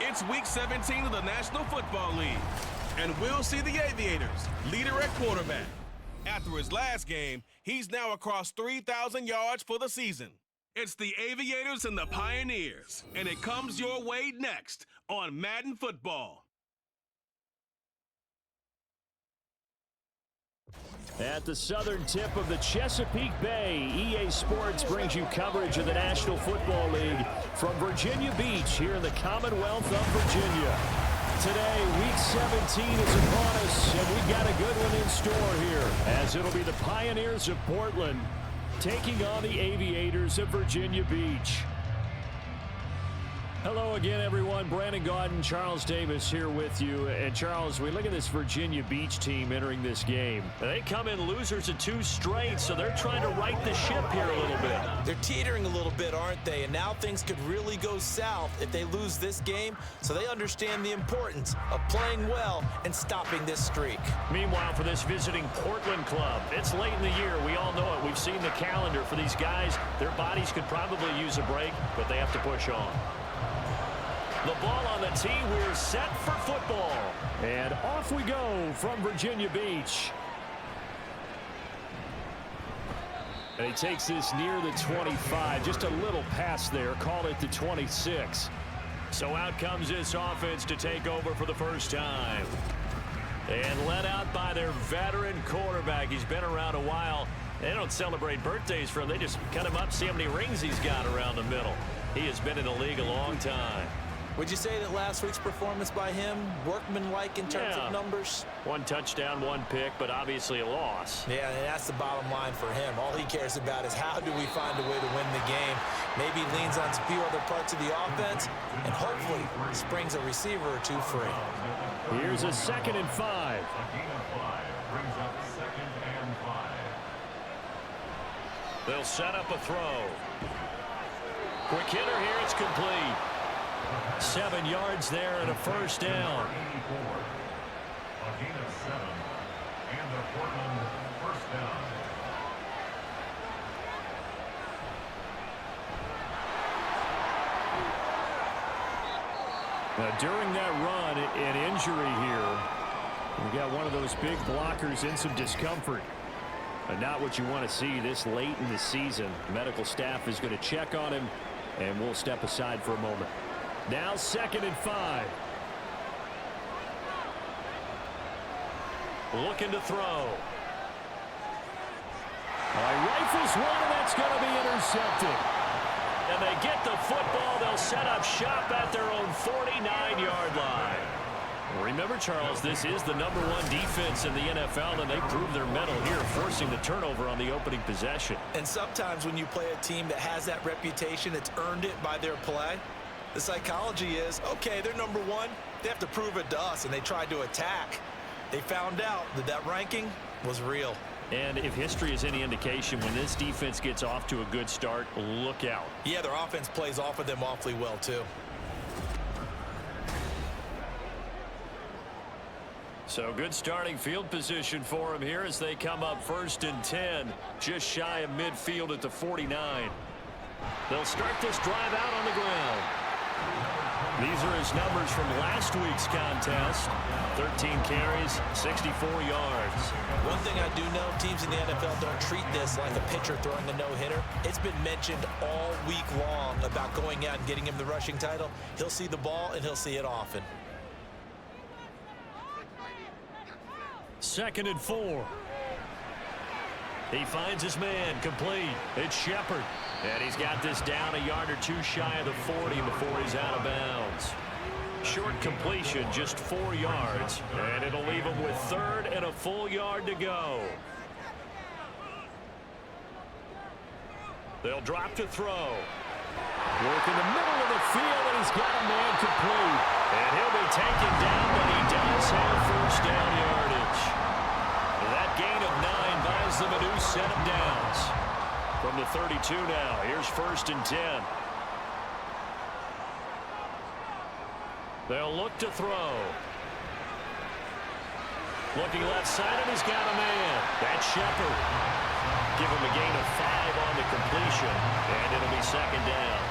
It's Week 17 of the National Football League, and we'll see the Aviators, leader at quarterback. After his last game, he's now across 3,000 yards for the season. It's the Aviators and the Pioneers, and it comes your way next on Madden Football. At the southern tip of the Chesapeake Bay, EA Sports brings you coverage of the National Football League from Virginia Beach here in the Commonwealth of Virginia. Today, Week 17 is upon us, and we've got a good one in store here, as it'll be the Pioneers of Portland taking on the Aviators of Virginia Beach. Hello again, everyone. Brandon Gaudin, Charles Davis here with you. And Charles, we look at this Virginia Beach team entering this game. They come in losers of 2 straight, so they're trying to right the ship here a little bit. They're teetering a little bit, aren't they? And now things could really go south if they lose this game, so they understand the importance of playing well and stopping this streak. Meanwhile, for this visiting Portland club, it's late in the year. We all know it. We've seen the calendar for these guys. Their bodies could probably use a break, but they have to push on. The ball on the tee. We're set for football. And off we go from Virginia Beach. And he takes this near the 25. Just a little pass there. Call it the 26. So out comes this offense to take over for the first time. And led out by their veteran quarterback. He's been around a while. They don't celebrate birthdays for him. They just cut him up, see how many rings he's got around the middle. He has been in the league a long time. Would you say that last week's performance by him, workmanlike in terms of numbers? 1 touchdown, 1 pick, but obviously a loss. Yeah, and that's the bottom line for him. All he cares about is how do we find a way to win the game. Maybe leans on a few other parts of the offense, and hopefully springs a receiver or 2 free. Here's a 2nd and 5. They'll set up a throw. Quick hitter here, it's complete. 7 yards there and a first down. Now, during that run, an injury here. We got one of those big blockers in some discomfort. But not what you want to see this late in the season. Medical staff is going to check on him, and we'll step aside for a moment. Now 2nd and 5. Looking to throw. Rifles one, and that's going to be intercepted. And they get the football. They'll set up shop at their own 49-yard line. Remember, Charles, this is the #1 defense in the NFL, and they proved their mettle here, forcing the turnover on the opening possession. And sometimes when you play a team that has that reputation, it's earned it by their play. The psychology is, okay, they're #1. They have to prove it to us, and they tried to attack. They found out that that ranking was real. And if history is any indication, when this defense gets off to a good start, look out. Yeah, their offense plays off of them awfully well, too. So good starting field position for them here as they come up 1st and 10, just shy of midfield at the 49. They'll start this drive out on the ground. These are his numbers from last week's contest. 13 carries, 64 yards. One thing I do know, teams in the NFL don't treat this like a pitcher throwing a no-hitter. It's been mentioned all week long about going out and getting him the rushing title. He'll see the ball, and he'll see it often. 2nd and 4. He finds his man, complete. It's Shepard. And he's got this down a yard or 2 shy of the 40 before he's out of bounds. Short completion, just 4 yards. And it'll leave him with 3rd and a full yard to go. They'll drop to throw. Work in the middle of the field, and he's got a man complete. And he'll be taken down, but he does have first down yardage. That gain of 9 buys them a new set of downs. From the 32 now, here's 1st and 10. They'll look to throw. Looking left side, and he's got a man. That's Shepard. Give him a gain of 5 on the completion, and it'll be 2nd down.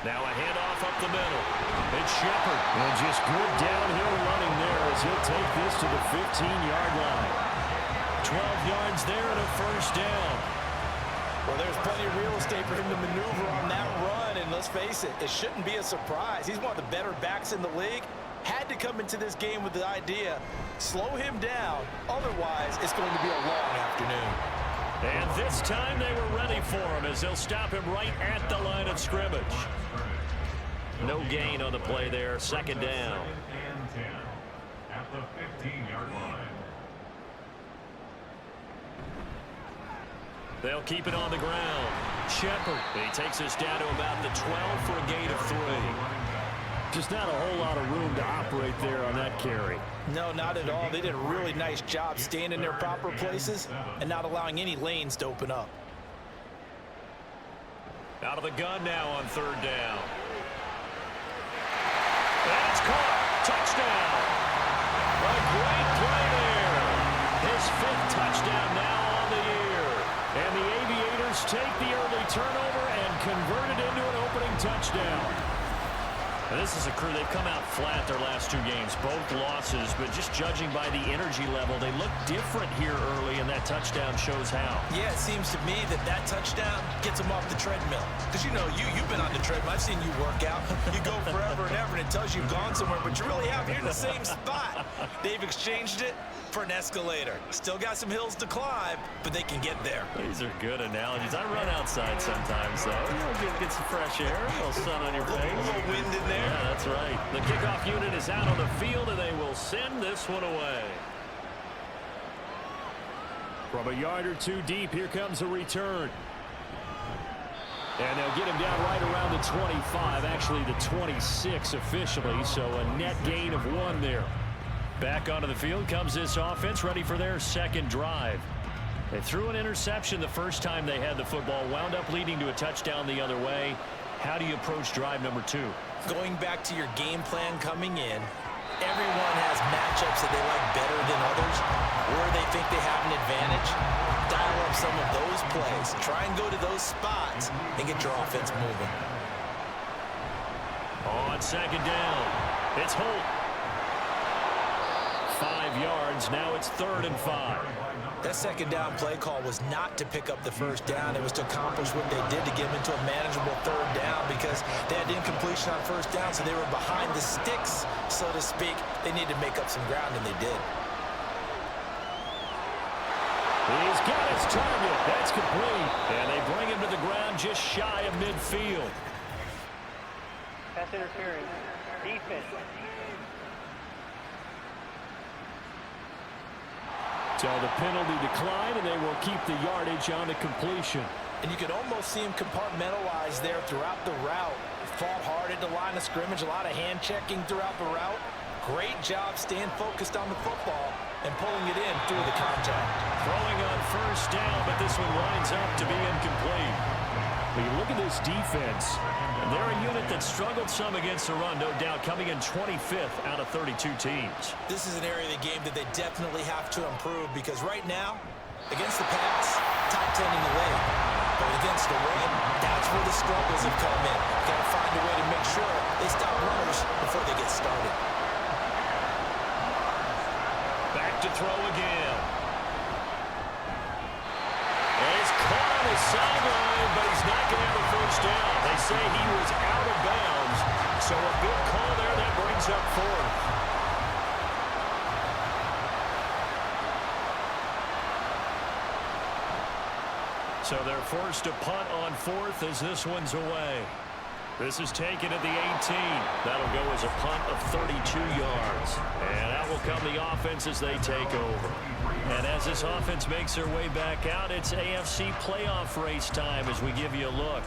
Now a handoff up the middle. It's Shepard. And just good downhill running there as he'll take this to the 15-yard line. 12 yards there and a first down. Well, there's plenty of real estate for him to maneuver on that run, and let's face it, it shouldn't be a surprise. He's one of the better backs in the league. Had to come into this game with the idea, slow him down, otherwise it's going to be a long afternoon. And this time they were ready for him as they'll stop him right at the line of scrimmage. No gain on the play there, second down. At the 15-yard line. They'll keep it on the ground. Shepard. He takes us down to about the 12 for a gain of 3. Just not a whole lot of room to operate there on that carry. No, not at all. They did a really nice job staying in their proper places and not allowing any lanes to open up. Out of the gun now on third down. That's caught. Touchdown. A great play there. His 5th touchdown now on the year. And the Aviators take the early turnover and convert it into an opening touchdown. And this is a crew, they've come out flat their last 2 games, both losses, but just judging by the energy level, they look different here early, and that touchdown shows how. Yeah, it seems to me that touchdown gets them off the treadmill. Because, you know, you've been on the treadmill. I've seen you work out. You go forever and ever, and it tells you you've gone somewhere, but you really have. You're in the same spot. They've exchanged it for an escalator. Still got some hills to climb, but they can get there. These are good analogies. I run outside sometimes, though. You know, get some fresh air, a little sun on your face. A little wind in there. Yeah, that's right. The kickoff unit is out on the field, and they will send this one away. From a yard or 2 deep, here comes a return. And they'll get him down right around the 25, actually the 26 officially, so a net gain of 1 there. Back onto the field comes this offense, ready for their second drive. They threw an interception the first time they had the football, wound up leading to a touchdown the other way. How do you approach drive number 2? Going back to your game plan coming in, everyone has matchups that they like better than others, where they think they have an advantage. Dial up some of those plays. Try and go to those spots and get your offense moving. On second down, it's Holt. 5 yards, now it's 3rd and 5. That second down play call was not to pick up the first down. It was to accomplish what they did to get them into a manageable 3rd down because they had incompletion on first down, so they were behind the sticks, so to speak. They needed to make up some ground, and they did. He's got his target. That's complete. And they bring him to the ground just shy of midfield. Pass interference. Defense. So the penalty declined, and they will keep the yardage on the completion. And you could almost see him compartmentalize there throughout the route. Fought hard at the line of scrimmage, a lot of hand checking throughout the route. Great job staying focused on the football and pulling it in through the contact. Throwing on first down, but this one winds up to be incomplete. But you look at this defense, and they're a unit that struggled some against the run, no doubt, coming in 25th out of 32 teams. This is an area of the game that they definitely have to improve because right now, against the pass, top 10 in the league. But against the run, that's where the struggles have come in. Got to find a way to make sure they stop runners before they get started. Back to throw again. He's caught on his sideline, but he's not going to have a first down. They say he was out of bounds, so a good call there that brings up 4th. So they're forced to punt on 4th as this one's away. This is taken at the 18. That'll go as a punt of 32 yards. And out will come the offense as they take over. And as this offense makes their way back out, it's AFC playoff race time as we give you a look.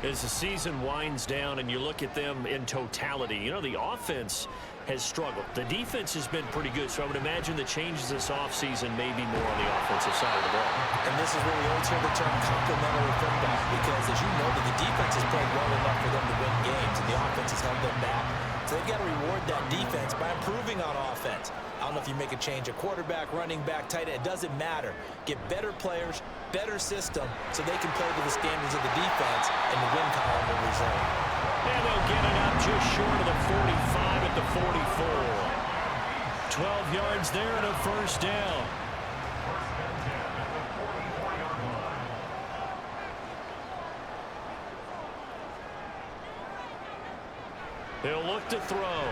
As the season winds down and you look at them in totality, you know, the offense has struggled. The defense has been pretty good, so I would imagine the changes this offseason may be more on the offensive side of the ball. And this is where we always hear the term complementary football because, as you know, that the defense has played well enough for them to win games, and the offense has held them back. So they've got to reward that defense by improving on offense. don't know if you make a change at quarterback, running back, tight end. It doesn't matter. Get better players, better system, so they can play to the standards of the defense, and the win column will resume. And they'll get it up just short of the 45 at the 44. 12 yards there and a first down. He'll look to throw.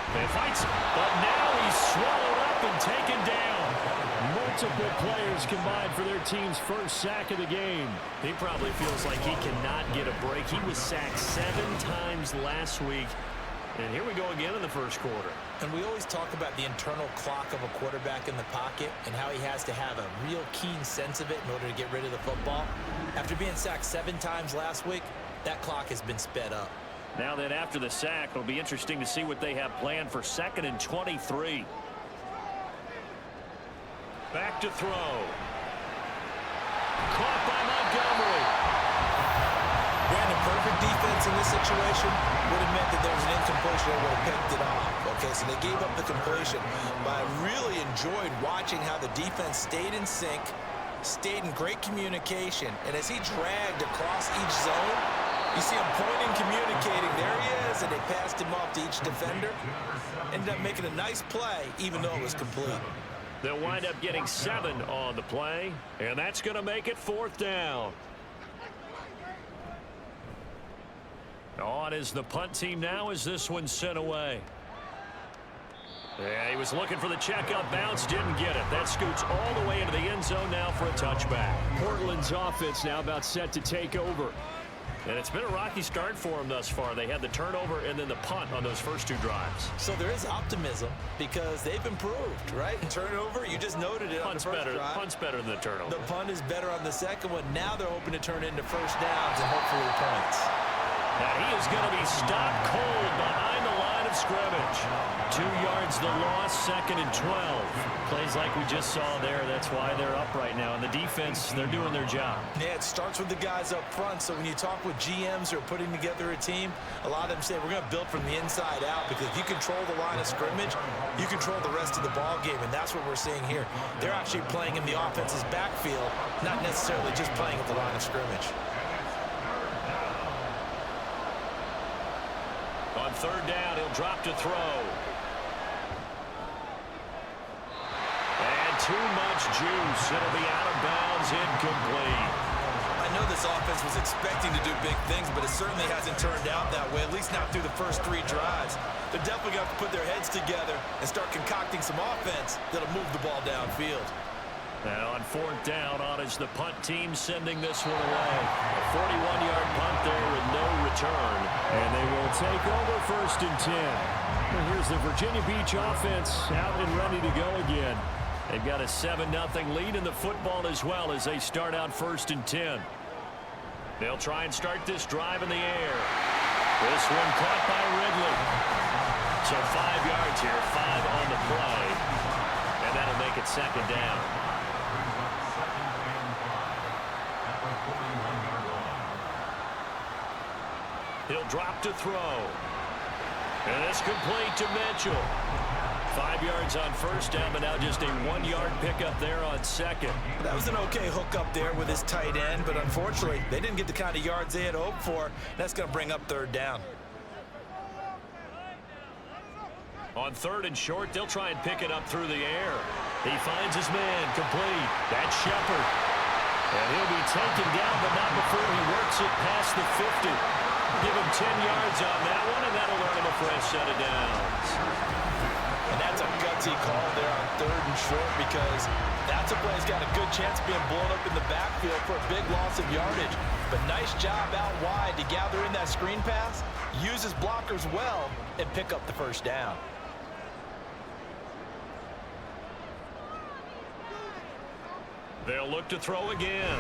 He fights, but now he's swallowed up and taken down. Multiple players combined for their team's first sack of the game. He probably feels like he cannot get a break. He was sacked 7 times last week. And here we go again in the first quarter. And we always talk about the internal clock of a quarterback in the pocket and how he has to have a real keen sense of it in order to get rid of the football. After being sacked 7 times last week, that clock has been sped up. Now that after the sack, it'll be interesting to see what they have planned for 2nd and 23. Back to throw. Caught by Montgomery. Brandon, perfect defense in this situation would have meant that there was an incompletion that would have picked it off. Okay, so they gave up the completion. But I really enjoyed watching how the defense stayed in sync, stayed in great communication, and as he dragged across each zone, you see him pointing, communicating. There he is, and they passed him off to each defender. Ended up making a nice play, even though it was complete. They'll wind up getting 7 on the play, and that's going to make it 4th down. On is the punt team now as this one's sent away. Yeah, he was looking for the checkout bounce, didn't get it. That scoots all the way into the end zone now for a touchback. Portland's offense now about set to take over. And it's been a rocky start for them thus far. They had the turnover and then the punt on those first 2 drives. So there is optimism because they've improved, right? Turnover, you just noted it on the first drive. Punt's better than the turnover. The punt is better on the second one. Now they're hoping to turn into first downs and hopefully points. Now he is going to be stopped cold behind the line of scrimmage. 2 yards the loss, 2nd and 12. Plays like we just saw there. That's why they're up right now. And the defense, they're doing their job. Yeah, it starts with the guys up front. So when you talk with GMs who are putting together a team, a lot of them say we're going to build from the inside out, because if you control the line of scrimmage, you control the rest of the ball game. And that's what we're seeing here. They're actually playing in the offense's backfield, not necessarily just playing at the line of scrimmage. On 3rd down, he'll drop to throw. And too much juice. It'll be out of bounds, incomplete. I know this offense was expecting to do big things, but it certainly hasn't turned out that way, at least not through the first 3 drives. They're definitely going to have to put their heads together and start concocting some offense that'll move the ball downfield. Now on 4th down, on is the punt team sending this one away. A 41-yard punt there with no return. And they will take over 1st and 10. And here's the Virginia Beach offense out and ready to go again. They've got a 7-0 lead in the football as well as they start out 1st and 10. They'll try and start this drive in the air. This one caught by Ridley. So 5 yards here, 5 on the play. And that'll make it 2nd down. He'll drop to throw. And it's complete to Mitchell. 5 yards on 1st down, but now just a 1-yard pickup there on 2nd. That was an okay hook up there with his tight end, but unfortunately, they didn't get the kind of yards they had hoped for. That's going to bring up 3rd down. On 3rd and short, they'll try and pick it up through the air. He finds his man, complete. That's Shepard. And he'll be taken down, but not before he works it past the 50. Give him 10 yards on that one, and that'll earn him a fresh set of downs. And that's a gutsy call there on 3rd and short, because that's a play that's got a good chance of being blown up in the backfield for a big loss of yardage. But nice job out wide to gather in that screen pass, use his blockers well, and pick up the 1st down. They'll look to throw again.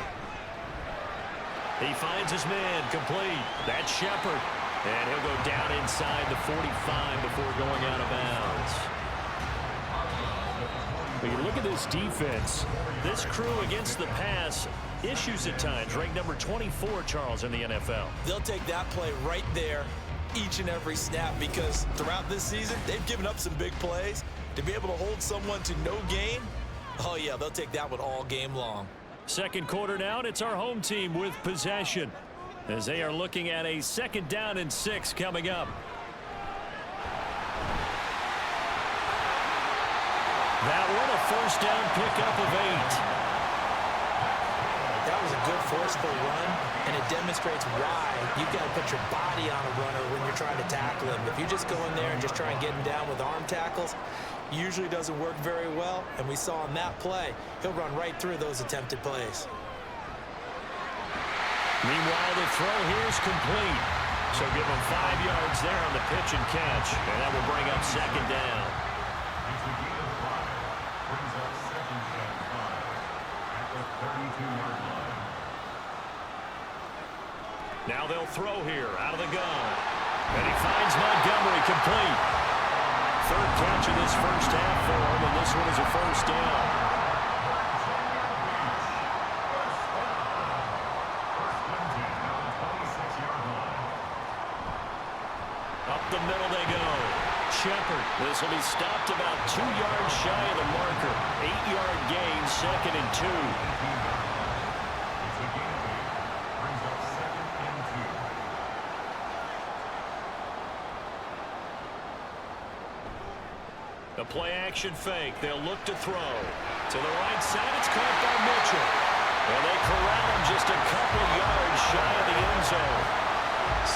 He finds his man, complete. That's Shepard. And he'll go down inside the 45 before going out of bounds. When you look at this defense, this crew against the pass, issues at times. Ranked number 24, Charles, in the NFL. They'll take that play right there each and every snap because throughout this season, they've given up some big plays. To be able to hold someone to no gain, oh yeah, they'll take that one all game long. Second quarter now, and it's our home team with possession as they are looking at a 2nd down and 6 coming up. That one, a 1st down pickup of 8. That was a good forceful run, and it demonstrates why you've got to put your body on a runner when you're trying to tackle him. If you just go in there and just try and get him down with arm tackles, usually doesn't work very well, and we saw on that play, he'll run right through those attempted plays. Meanwhile, the throw here is complete. So give him 5 yards there on the pitch and catch, and that will bring up 2nd down. Brings up 2nd and 5 at the 32-yard line. Now they'll throw here out of the gun. And he finds Montgomery complete. 3rd catch of this first half for him, and this one is a 1st down. Up the middle they go. Shepard. This will be stopped about 2 yards shy of the marker. 8-yard gain, 2nd and 2. The play-action fake. They'll look to throw. To the right side, it's caught by Mitchell. And they corral him just a couple yards shy of the end zone.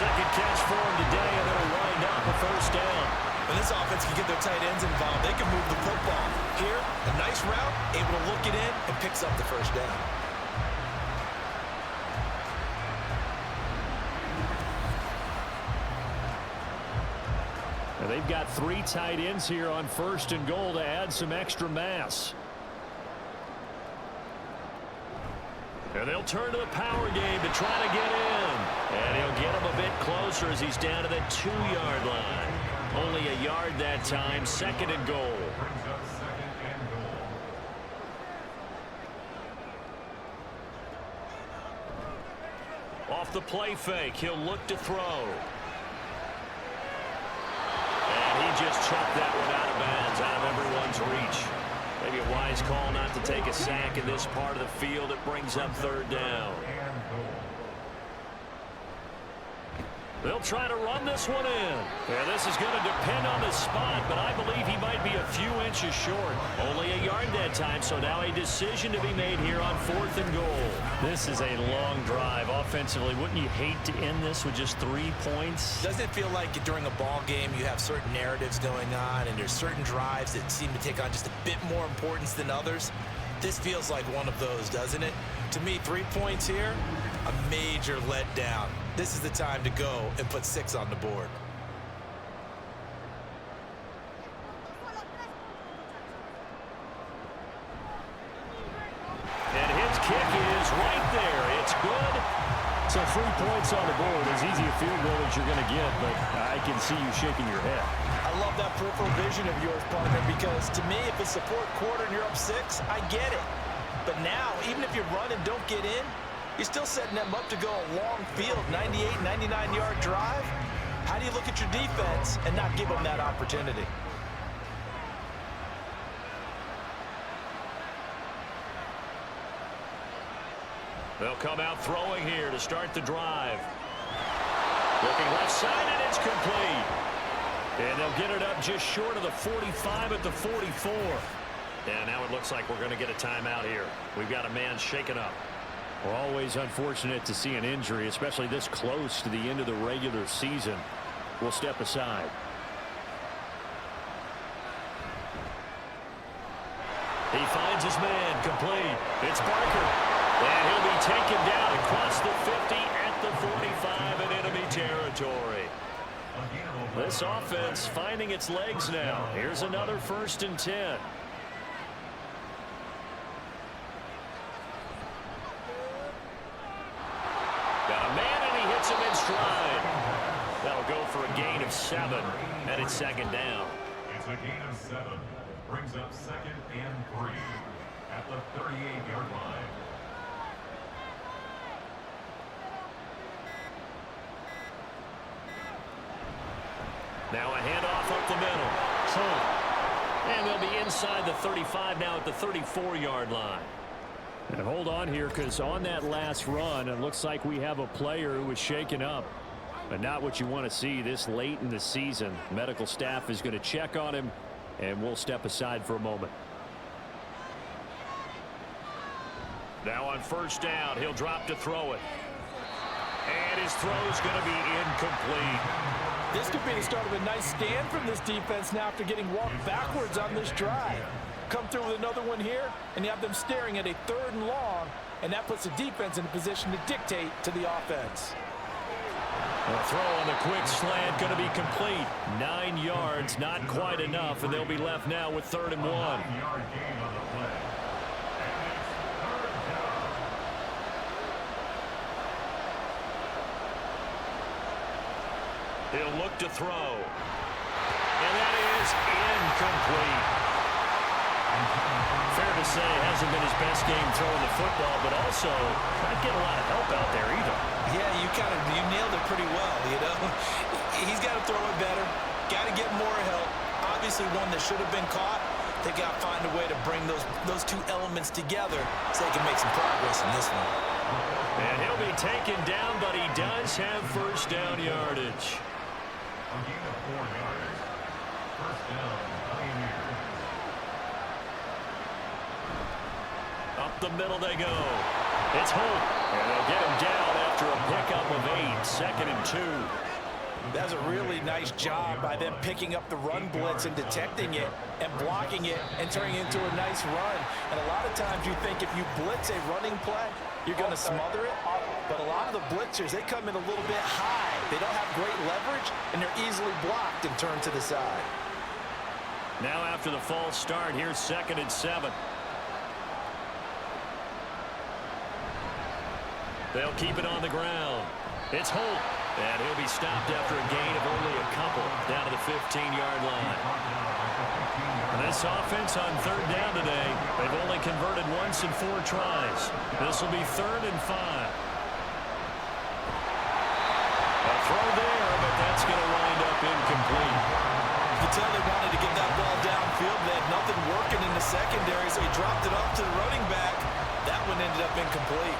2nd catch for him today, and it'll wind up a 1st down. When this offense can get their tight ends involved, they can move the football. Here, a nice route, able to look it in, and picks up the 1st down. And they've got 3 tight ends here on 1st and goal to add some extra mass. And they'll turn to the power game to try to get in. And he'll get him a bit closer as he's down to the 2-yard line. Only a yard that time, 2nd and goal. Brings up 2nd and goal. Off the play fake, he'll look to throw. And he just chucked that one out of bounds, out of everyone's reach. Maybe a wise call not to take a sack in this part of the field. It brings up 3rd down. They'll try to run this one in. Yeah, this is going to depend on the spot, but I believe he might be a few inches short. Only a yard that time, so now a decision to be made here on 4th and goal. This is a long drive offensively. Wouldn't you hate to end this with just 3 points? Doesn't it feel like during a ball game you have certain narratives going on and there's certain drives that seem to take on just a bit more importance than others? This feels like one of those, doesn't it? To me, 3 points here, a major letdown. This is the time to go and put 6 on the board. And his kick is right there. It's good. So 3 points on the board. As easy a field goal as you're going to get, but I can see you shaking your head. I love that peripheral vision of yours, partner, because to me, if it's the 4th quarter and you're up 6, I get it. But now, even if you run and don't get in, you're still setting them up to go a long field, 98, 99-yard drive. How do you look at your defense and not give them that opportunity? They'll come out throwing here to start the drive. Looking left side, and it's complete. And they'll get it up just short of the 45 at the 44. And now it looks like we're going to get a timeout here. We've got a man shaken up. We're always unfortunate to see an injury, especially this close to the end of the regular season. We'll step aside. He finds his man complete. It's Barker. And he'll be taken down across the 50 at the 45 in enemy territory. This offense finding its legs now. Here's another 1st and 10. Got a man, and he hits him in stride. That'll go for a gain of 7, and it's 2nd down. It's a gain of 7. Brings up 2nd and 3 at the 38-yard line. Now a handoff up the middle. And they'll be inside the 35 now at the 34-yard line. And hold on here, because on that last run, it looks like we have a player who was shaken up. But not what you want to see this late in the season. Medical staff is going to check on him, and we'll step aside for a moment. Now on first down, he'll drop to throw it. And his throw's going to be incomplete. This could be the start of a nice stand from this defense now after getting walked backwards on this drive. Come through with another one here, and you have them staring at a 3rd and long, and that puts the defense in a position to dictate to the offense. A throw on the quick slant going to be complete. 9 yards, not quite enough, and they'll be left now with 3rd and 1. 9-yard gain on the play. He'll look to throw. And that is incomplete. Fair to say, hasn't been his best game throwing the football, but also not getting a lot of help out there either. Yeah, you nailed it pretty well, you know. He's got to throw it better. Got to get more help. Obviously one that should have been caught. They got to find a way to bring those two elements together so they can make some progress in this one. And he'll be taken down, but he does have first down yardage. A gain of 4 yards. First down, Pioneers. Up the middle they go. It's Holt. And they'll get him down after a pickup of 8. 2nd and 2. That's a really nice job by them picking up the run blitz and detecting it and blocking it and turning it into a nice run. And a lot of times you think if you blitz a running play, you're going to smother it. But a lot of the blitzers, they come in a little bit high. They don't have great leverage, and they're easily blocked and turned to the side. Now after the false start, here's 2nd and 7. They'll keep it on the ground. It's Holt. And he'll be stopped after a gain of only a couple down to the 15-yard line. And this offense on 3rd down today, they've only converted once in 4 tries. This will be 3rd and 5. A throw there, but that's going to wind up incomplete. You can tell they wanted to get that ball downfield. They had nothing working in the secondary, so he dropped it off to the running back. That one ended up incomplete.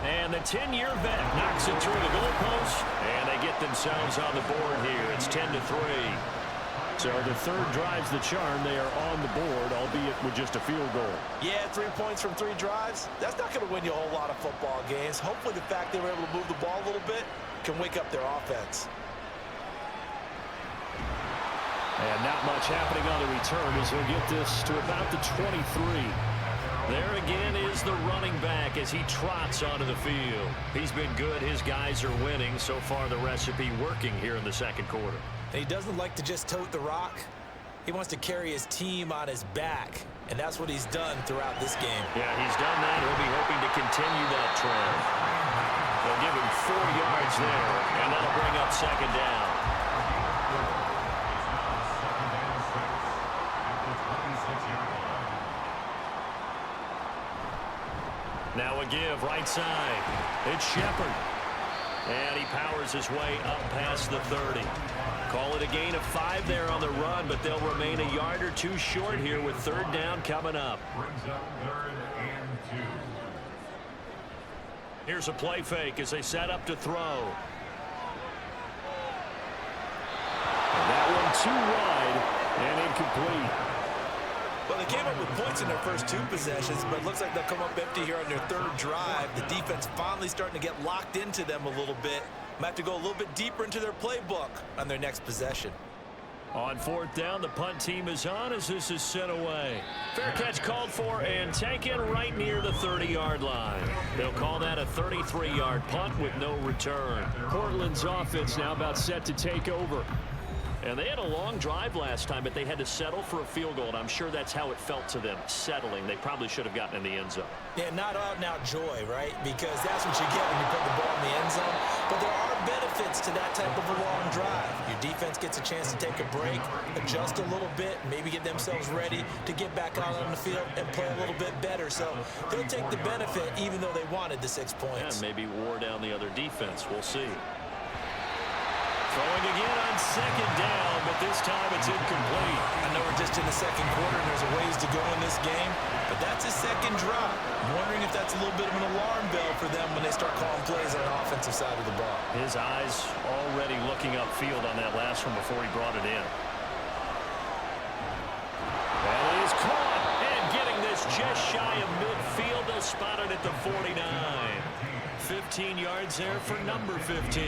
And the 10-year vet knocks it through the goalpost, and they get themselves on the board here. It's 10-3. So the 3rd drives the charm. They are on the board, albeit with just a field goal. Yeah, 3 points from 3 drives. That's not going to win you a whole lot of football games. Hopefully the fact they were able to move the ball a little bit can wake up their offense. And not much happening on the return as he'll get this to about the 23. There again is the running back as he trots onto the field. He's been good. His guys are winning. So far, the recipe working here in the 2nd quarter. And he doesn't like to just tote the rock. He wants to carry his team on his back, and that's what he's done throughout this game. Yeah, he's done that. He'll be hoping to continue that trend. They'll give him 4 yards there, and that'll bring up 2nd down. Now a give right side. It's Shepard. And he powers his way up past the 30. Call it a gain of 5 there on the run, but they'll remain a yard or 2 short here with 3rd down coming up. Brings up 3rd and 2. Here's a play fake as they set up to throw. And that one too wide and incomplete. Well, they came up with points in their first 2 possessions, but it looks like they'll come up empty here on their 3rd drive. The defense finally starting to get locked into them a little bit. Might have to go a little bit deeper into their playbook on their next possession. On 4th down, the punt team is on as this is sent away. Fair catch called for and taken right near the 30-yard line. They'll call that a 33-yard punt with no return. Portland's offense now about set to take over. And they had a long drive last time, but they had to settle for a field goal, and I'm sure that's how it felt to them, settling. They probably should have gotten in the end zone. Yeah, not out-and-out joy, right? Because that's what you get when you put the ball in the end zone. But there are benefits benefits to that type of a long drive. Your defense gets a chance to take a break, adjust a little bit, maybe get themselves ready to get back out on the field and play a little bit better. So they'll take the benefit even though they wanted the 6 points. And maybe wore down the other defense. We'll see. Throwing again on second down, but this time it's incomplete. I know we're just in the second quarter and there's a ways to go in this game, but that's his second drop. I'm wondering if that's a little bit of an alarm bell for them when they start calling plays on the offensive side of the ball. His eyes already looking upfield on that last one before he brought it in. That is caught, and getting this just shy of midfield. They'll spot it at the 49. 15 yards there for number 15.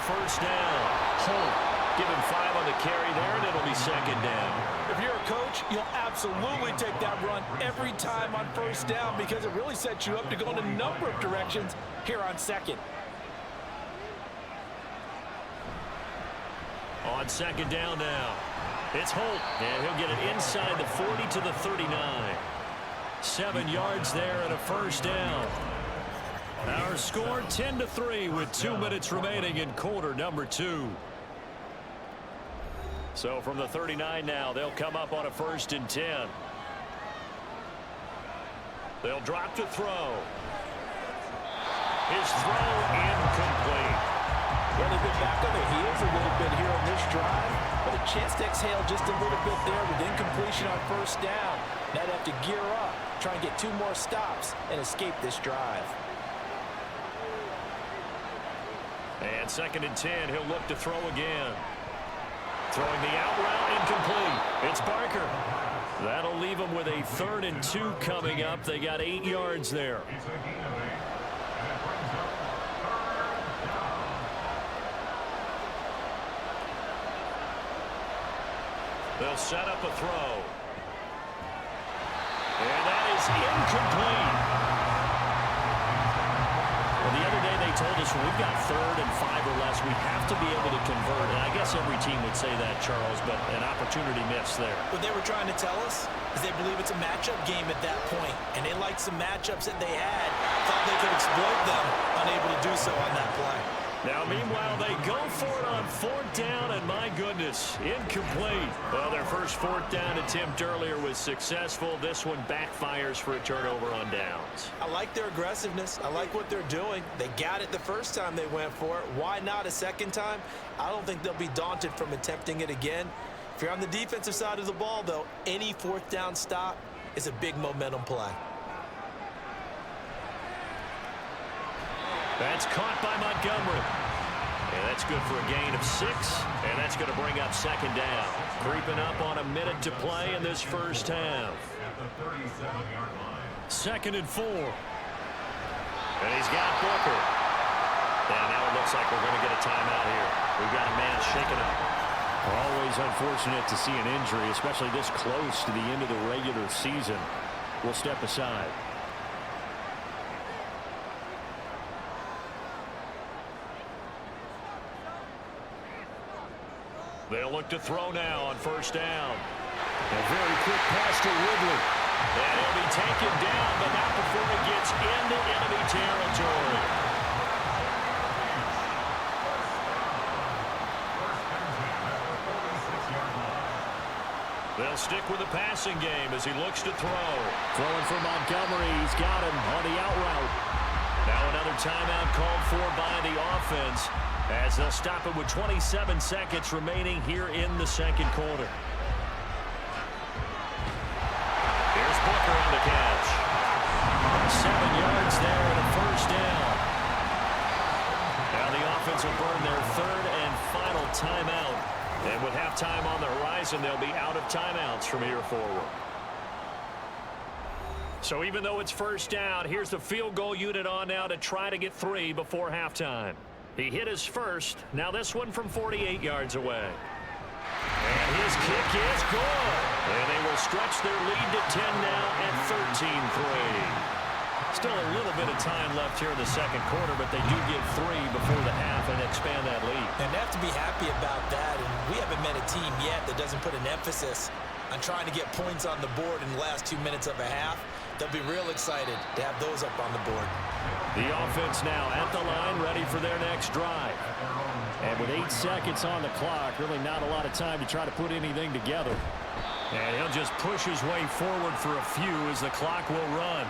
First down. Holt, give him 5 on the carry there, and it'll be second down. If you're a coach, you'll absolutely take that run every time on first down because it really sets you up to go in a number of directions here on second. On second down now. It's Holt, and he'll get it inside the 40 to the 39. 7 yards there and a first down. Our score 10-3 with 2 minutes remaining in quarter number 2. So from the 39 now, they'll come up on a 1st and 10. They'll drop to throw. His throw incomplete. Well, they've been back on their heels a little bit here on this drive, but a chance to exhale just a little bit there with incompletion on first down. Now they have to gear up, try and get 2 more stops, and escape this drive. And 2nd and 10, he'll look to throw again. Throwing the out route, incomplete. It's Barker. That'll leave him with a 3rd and 2 coming up. They got 8 yards there. They'll set up a throw. And that is incomplete. Well, the other day they told us when we've got 3rd and 5 or less, we have to be able to convert. And I guess every team would say that, Charles, but an opportunity missed there. What they were trying to tell us is they believe it's a matchup game at that point, and they liked some matchups that they had, thought they could exploit them, unable to do so on that play. Now, meanwhile, they go for it on 4th down, and my goodness, incomplete. Well, their first 4th down attempt earlier was successful. This one backfires for a turnover on downs. I like their aggressiveness. I like what they're doing. They got it the first time they went for it. Why not a second time? I don't think they'll be daunted from attempting it again. If you're on the defensive side of the ball, though, any 4th down stop is a big momentum play. That's caught by Montgomery. And that's good for a gain of 6. And that's going to bring up 2nd down. Creeping up on a minute to play in this first half. 2nd and 4. And he's got Booker. And now it looks like we're going to get a timeout here. We've got a man shaken up. Always unfortunate to see an injury, especially this close to the end of the regular season. We'll step aside. They'll look to throw now on 1st down. A very quick pass to Ridley. And he'll be taken down, but not before he gets into enemy territory. They'll stick with the passing game as he looks to throw. Throwing for Montgomery. He's got him on the out route. Now another timeout called for by the offense, as they'll stop it with 27 seconds remaining here in the second quarter. Here's Booker on the catch. 7 yards there and a first down. Now the offense will burn their 3rd and final timeout. And with halftime on the horizon, they'll be out of timeouts from here forward. So even though it's first down, here's the field goal unit on now to try to get 3 before halftime. He hit his first. Now this one from 48 yards away. And his kick is good. And they will stretch their lead to 10 now at 13-3. Still a little bit of time left here in the second quarter, but they do get 3 before the half and expand that lead. And they have to be happy about that. And we haven't met a team yet that doesn't put an emphasis on trying to get points on the board in the last 2 minutes of a half. They'll be real excited to have those up on the board. The offense now at the line, ready for their next drive. And with 8 seconds on the clock, really not a lot of time to try to put anything together. And he'll just push his way forward for a few as the clock will run.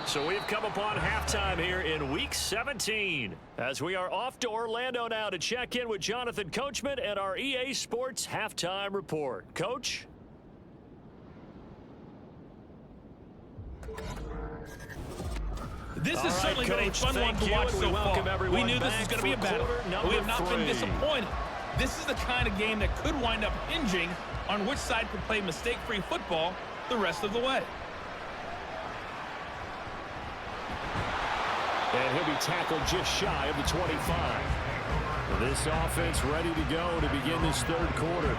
So we've come upon halftime here in Week 17 as we are off to Orlando now to check in with Jonathan Coachman and our EA Sports Halftime Report. Coach? This has certainly been a fun one to watch so far. We knew this was going to be a battle, but we have not been disappointed. This is the kind of game that could wind up hinging on which side could play mistake-free football the rest of the way. And he'll be tackled just shy of the 25. This offense ready to go to begin this third quarter.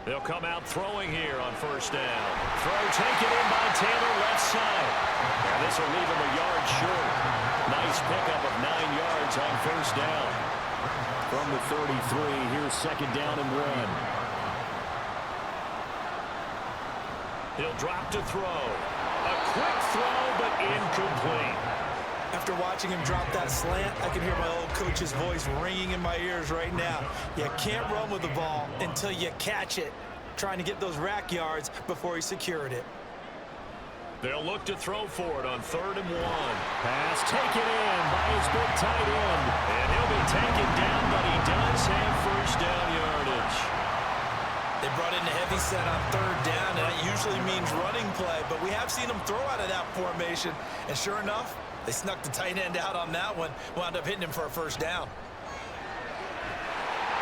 They'll come out throwing here on first down. Throw taken in by Taylor, left side. And this will leave him a yard short. Nice pickup of 9 yards on first down. From the 33, here's second down and 1. He'll drop to throw. A quick throw, but incomplete. After watching him drop that slant, I can hear my old coach's voice ringing in my ears right now. You can't run with the ball until you catch it. Trying to get those rack yards before he secured it. They'll look to throw for it on 3rd and 1. Pass taken in by his big tight end. And he'll be taken down, but he does have first down yardage. They brought in the heavy set on 3rd down, and that usually means running play. But we have seen them throw out of that formation. And sure enough, they snuck the tight end out on that one, wound up hitting him for a first down.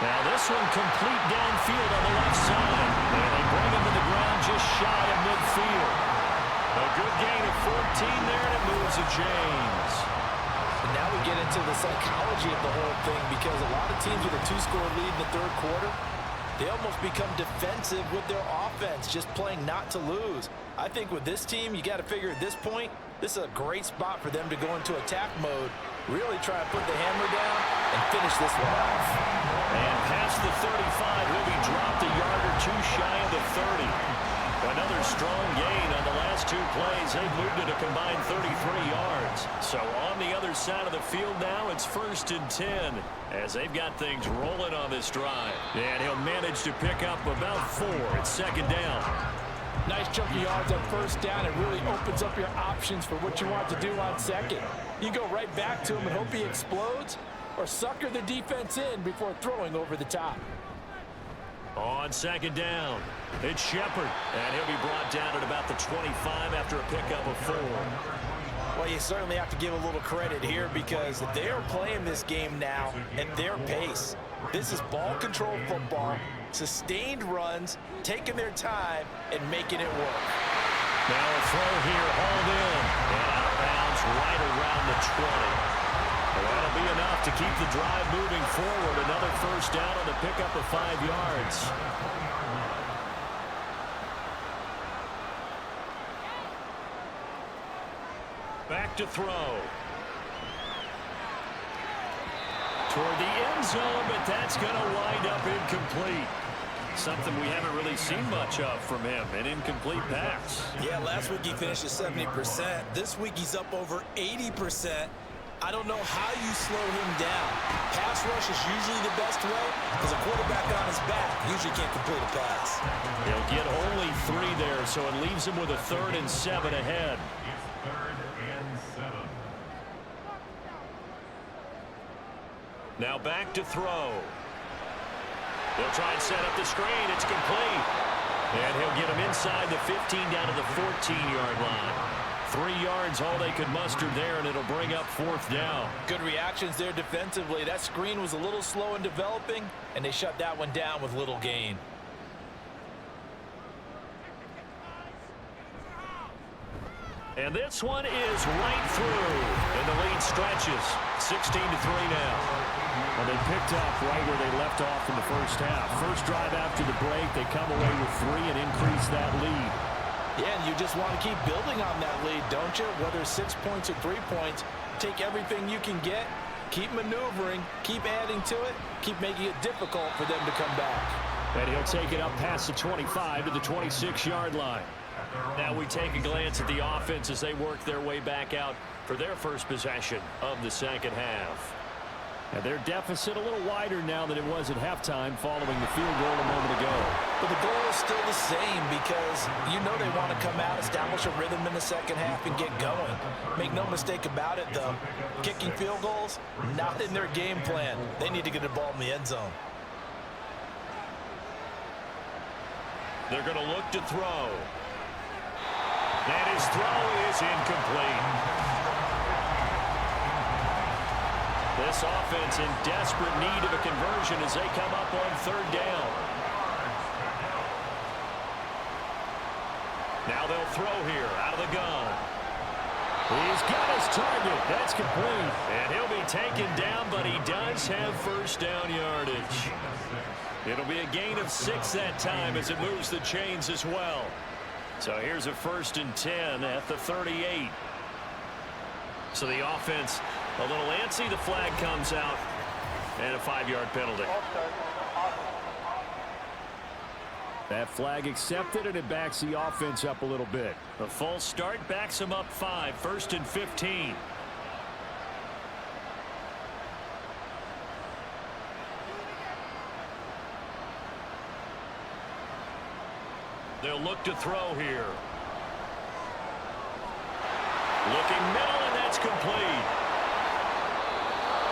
Now this one complete downfield on the left side. And they bring him to the ground just shy of midfield. A good gain of 14 there, and it moves to James. And now we get into the psychology of the whole thing, because a lot of teams with a 2-score lead in the third quarter, they almost become defensive with their offense, just playing not to lose. I think with this team, you got to figure at this point, this is a great spot for them to go into attack mode, really try to put the hammer down and finish this one off. And past the 35, he'll be dropped a yard or two shy of the 30. Another strong gain on the last 2 plays. They've moved it a combined 33 yards. So on the other side of the field now, it's 1st and 10 as they've got things rolling on this drive. And he'll manage to pick up about 4 at second down. Nice chunk of yards on first down. It really opens up your options for what you want to do on second. You go right back to him and hope he explodes, or sucker the defense in before throwing over the top. On second down, it's Shepard, and he'll be brought down at about the 25 after a pickup of 4. Well, you certainly have to give a little credit here, because they're playing this game now at their pace. This is ball control football, sustained runs, taking their time, and making it work. Now a throw here, hauled in, and out of bounds right around the 20. Well, that'll be enough to keep the drive moving forward. Another first down on the pickup of 5 yards. Back to throw. Toward the end zone, but that's going to wind up incomplete. Something we haven't really seen much of from him, an incomplete pass. Yeah, last week he finished at 70%. This week he's up over 80%. I don't know how you slow him down. Pass rush is usually the best way, because a quarterback on his back usually can't complete a pass. He'll get only 3 there, so it leaves him with a 3rd and 7 ahead. It's 3rd and 7. Now back to throw. They'll try and set up the screen. It's complete. And he'll get him inside the 15 down to the 14-yard line. 3 yards, all they could muster there, and it'll bring up 4th down. Good reactions there defensively. That screen was a little slow in developing, and they shut that one down with little gain. And this one is right through. And the lead stretches. 16-3 now. Well, they picked up right where they left off in the first half. First drive after the break, they come away with 3 and increase that lead. Yeah, and you just want to keep building on that lead, don't you? Whether 6 points or 3 points, take everything you can get, keep maneuvering, keep adding to it, keep making it difficult for them to come back. And he'll take it up past the 25 to the 26-yard line. Now we take a glance at the offense as they work their way back out for their first possession of the second half. And their deficit a little wider now than it was at halftime following the field goal a moment ago. But the goal is still the same because you know they want to come out, establish a rhythm in the second half, and get going. Make no mistake about it, though. Kicking field goals, not in their game plan. They need to get the ball in the end zone. They're going to look to throw. And his throw is incomplete. This offense in desperate need of a conversion as they come up on third down. Now they'll throw here out of the gun. He's got his target. That's complete. And he'll be taken down, but he does have first down yardage. It'll be a gain of 6 that time as it moves the chains as well. So here's a 1st and 10 at the 38. So the offense a little antsy. The flag comes out and a 5-yard penalty. That flag accepted, and it backs the offense up a little bit. A false start backs them up 5. 1st and 15. They'll look to throw here. Looking middle, and that's complete.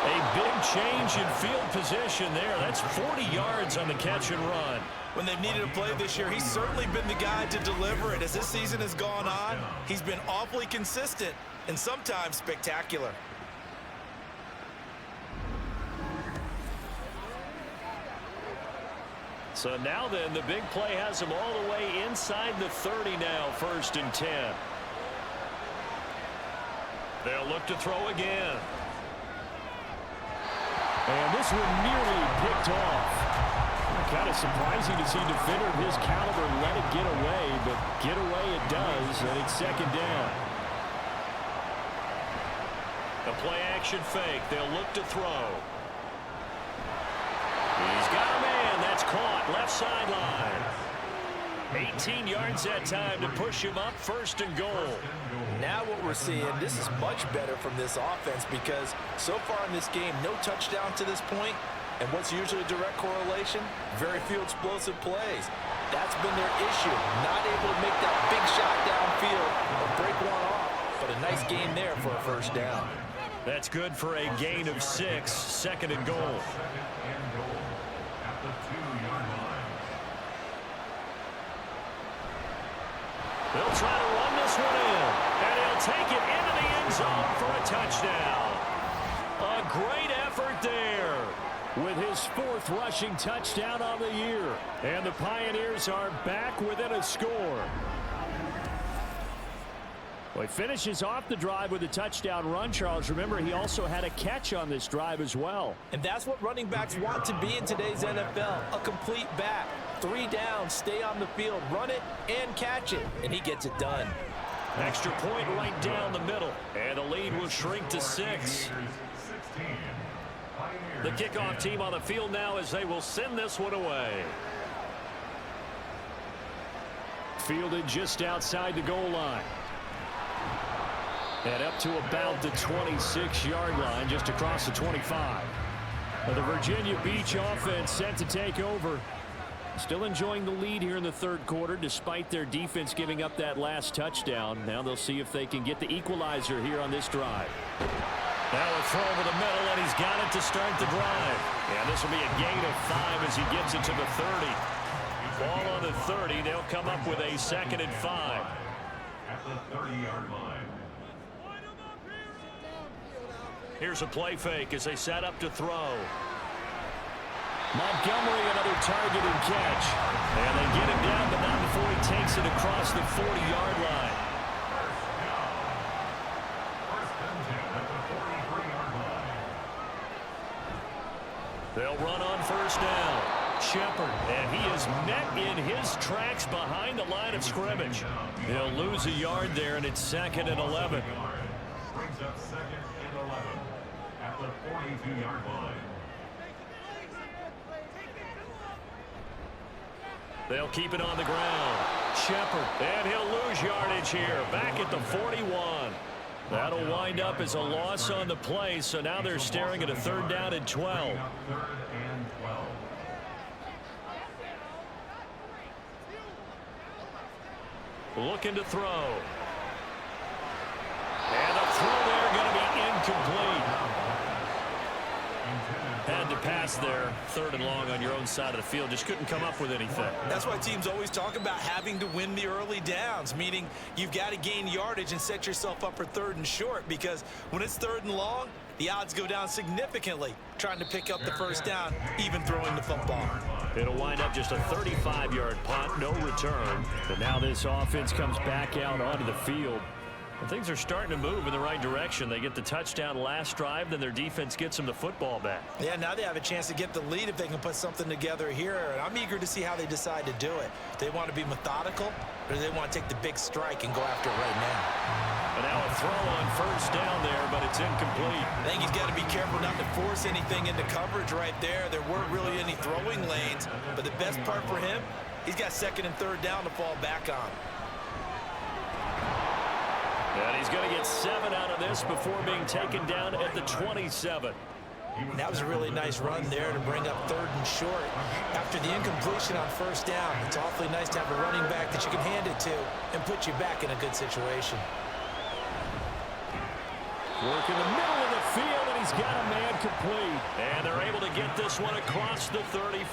A big change in field position there. That's 40 yards on the catch and run. When they've needed a play this year, he's certainly been the guy to deliver it. As this season has gone on, he's been awfully consistent and sometimes spectacular. So now then, the big play has him all the way inside the 30 now, 1st and 10. They'll look to throw again. And this one nearly picked off. Kind of surprising to see a defender of his caliber let it get away, but get away it does, and it's 2nd down. A play-action fake. They'll look to throw. He's got a man. That's caught. Left sideline. 18 yards that time to push him up. 1st and goal. Now what we're seeing, this is much better from this offense because so far in this game, no touchdown to this point. And what's usually a direct correlation? Very few explosive plays. That's been their issue. Not able to make that big shot downfield or break one off. But a nice gain there for a 1st down. That's good for a gain of 6. 2nd and goal. They'll try to run this one in. And he'll take it into the end zone for a touchdown. A great effort there with his 4th rushing touchdown on the year. And the Pioneers are back within a score. Well, he finishes off the drive with a touchdown run, Charles. Remember, he also had a catch on this drive as well. And that's what running backs want to be in today's NFL, a complete back. 3 downs, stay on the field, run it, and catch it. And he gets it done. Extra point right down the middle. And the lead will shrink to 6. The kickoff team on the field now as they will send this one away. Fielded just outside the goal line. And up to about the 26-yard line, just across the 25. The Virginia Beach offense set to take over. Still enjoying the lead here in the 3rd quarter, despite their defense giving up that last touchdown. Now they'll see if they can get the equalizer here on this drive. Now a throw over the middle, and he's got it to start the drive. And this will be a gain of 5 as he gets it to the 30. Ball on the 30. They'll come up with a 2nd and 5. At the 30-yard line. Here's a play fake as they set up to throw. Montgomery, another target and catch. And they get him down, but not before he takes it across the 40-yard line. They'll run on first down. Shepard, and he is met in his tracks behind the line of scrimmage. He'll lose a yard there, and it's 2nd and 11. Brings up 2nd and 11 at the 42-yard line. They'll keep it on the ground. Shepard, and he'll lose yardage here. Back at the 41. That'll wind up as a loss on the play, so now they're staring at a 3rd down and 12. 3rd and 12. Looking to throw. And the throw there going to be incomplete. Had to pass there, 3rd and long on your own side of the field. Just couldn't come up with anything. That's why teams always talk about having to win the early downs, meaning you've got to gain yardage and set yourself up for 3rd and short, because when it's 3rd and long, the odds go down significantly trying to pick up the 1st down, even throwing the football. It'll wind up just a 35-yard punt, no return. But now this offense comes back out onto the field. And things are starting to move in the right direction. They get the touchdown last drive, then their defense gets them the football back. Yeah, now they have a chance to get the lead if they can put something together here. And I'm eager to see how they decide to do it. Do they want to be methodical, or do they want to take the big strike and go after it right now? And now a throw on first down there, but it's incomplete. I think he's got to be careful not to force anything into coverage right there. There weren't really any throwing lanes, but the best part for him, he's got 2nd and 3rd down to fall back on. And he's going to get 7 out of this before being taken down at the 27. That was a really nice run there to bring up 3rd and short. After the incompletion on first down, it's awfully nice to have a running back that you can hand it to and put you back in a good situation. Work in the middle of the field, and he's got a man complete. And they're able to get this one across the 35.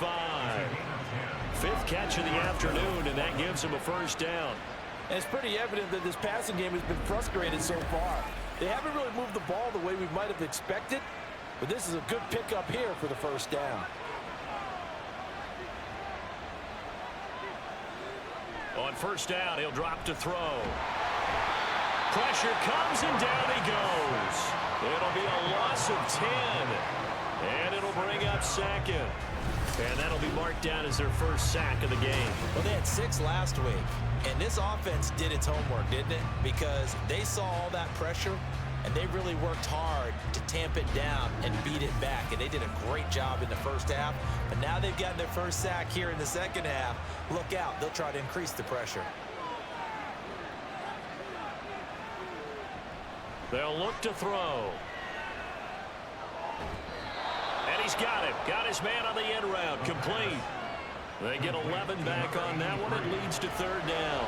5th catch of the afternoon, and that gives him a 1st down. And it's pretty evident that this passing game has been frustrated so far. They haven't really moved the ball the way we might have expected, but this is a good pickup here for the 1st down. On first down, he'll drop to throw. Pressure comes, and down he goes. It'll be a loss of 10, and it'll bring up 2nd. And that'll be marked down as their 1st sack of the game. Well, they had 6 last week, and this offense did its homework, didn't it? Because they saw all that pressure, and they really worked hard to tamp it down and beat it back. And they did a great job in the 1st half, but now they've gotten their 1st sack here in the 2nd half. Look out, they'll try to increase the pressure. They'll look to throw. And he's got it. Got his man on the end route. Complete. They get 11 back on that one. It leads to 3rd down.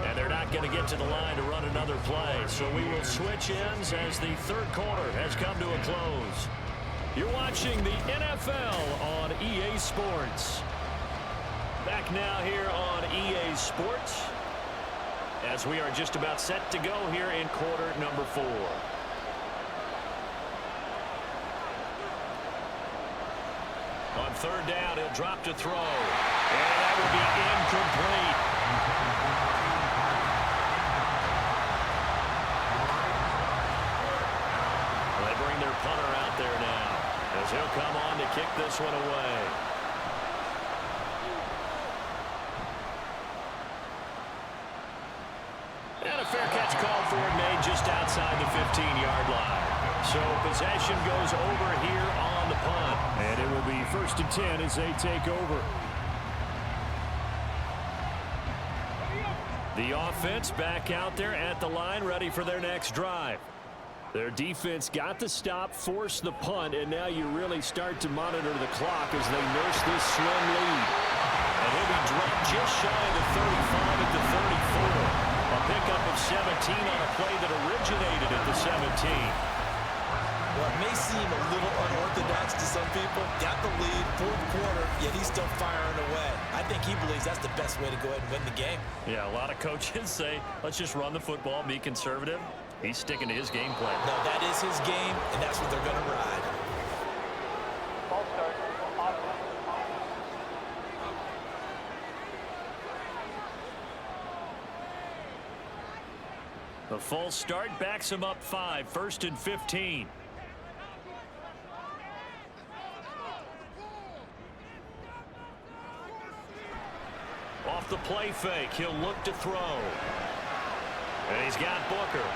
And they're not going to get to the line to run another play. So we will switch ends as the 3rd quarter has come to a close. You're watching the NFL on EA Sports. Back now here on EA Sports as we are just about set to go here in quarter number 4. On 3rd down, he'll drop to throw. And that will be incomplete. They bring their punter out there now as he'll come on to kick this one away. And a fair catch called for and made just outside the 15-yard line. So possession goes over here on the punt. And it will be 1st and 10 as they take over. The offense back out there at the line, ready for their next drive. Their defense got the stop, forced the punt, and now you really start to monitor the clock as they nurse this slim lead. And he'll be dropped just shy of the 35 at the 34. A pickup of 17 on a play that originated at the 17. Well, it may seem a little unorthodox to some people. Got the lead, 4th quarter, yet he's still firing away. I think he believes that's the best way to go ahead and win the game. Yeah, a lot of coaches say, let's just run the football, be conservative. He's sticking to his game plan. No, that is his game, and that's what they're going to ride. Ball start. A full start backs him up 5, 1st and 15. Off the play fake, he'll look to throw. And he's got Booker.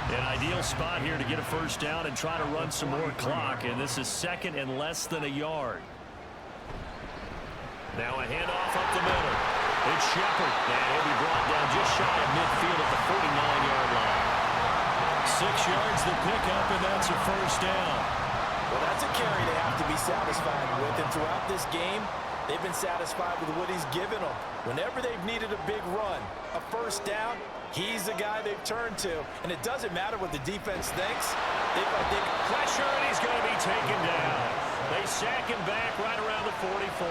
An ideal spot here to get a first down and try to run some more clock, and this is 2nd and less than a yard. Now a handoff up the middle. It's Shepard, and he'll be brought down just shy of midfield at the 49-yard line. 6 yards the pickup, and that's a first down. Well, that's a carry they have to be satisfied with, and throughout this game, they've been satisfied with what he's given them. Whenever they've needed a big run, a first down, he's the guy they've turned to, and it doesn't matter what the defense thinks. They've pressure, and he's going to be taken down. They sack him back right around the 44.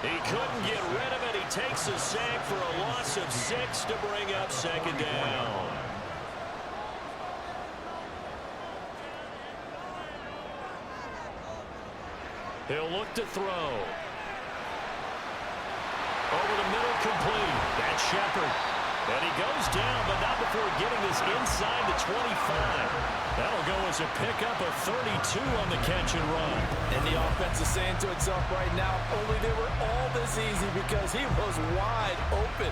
He couldn't get rid of it. He takes a sack for a loss of 6 to bring up 2nd down. He'll look to throw. Over the middle, complete. That's Shepard. And he goes down, but not before getting this inside the 25. That'll go as a pickup of 32 on the catch and run. And the offense is saying to itself right now, only they were all this easy because he was wide open.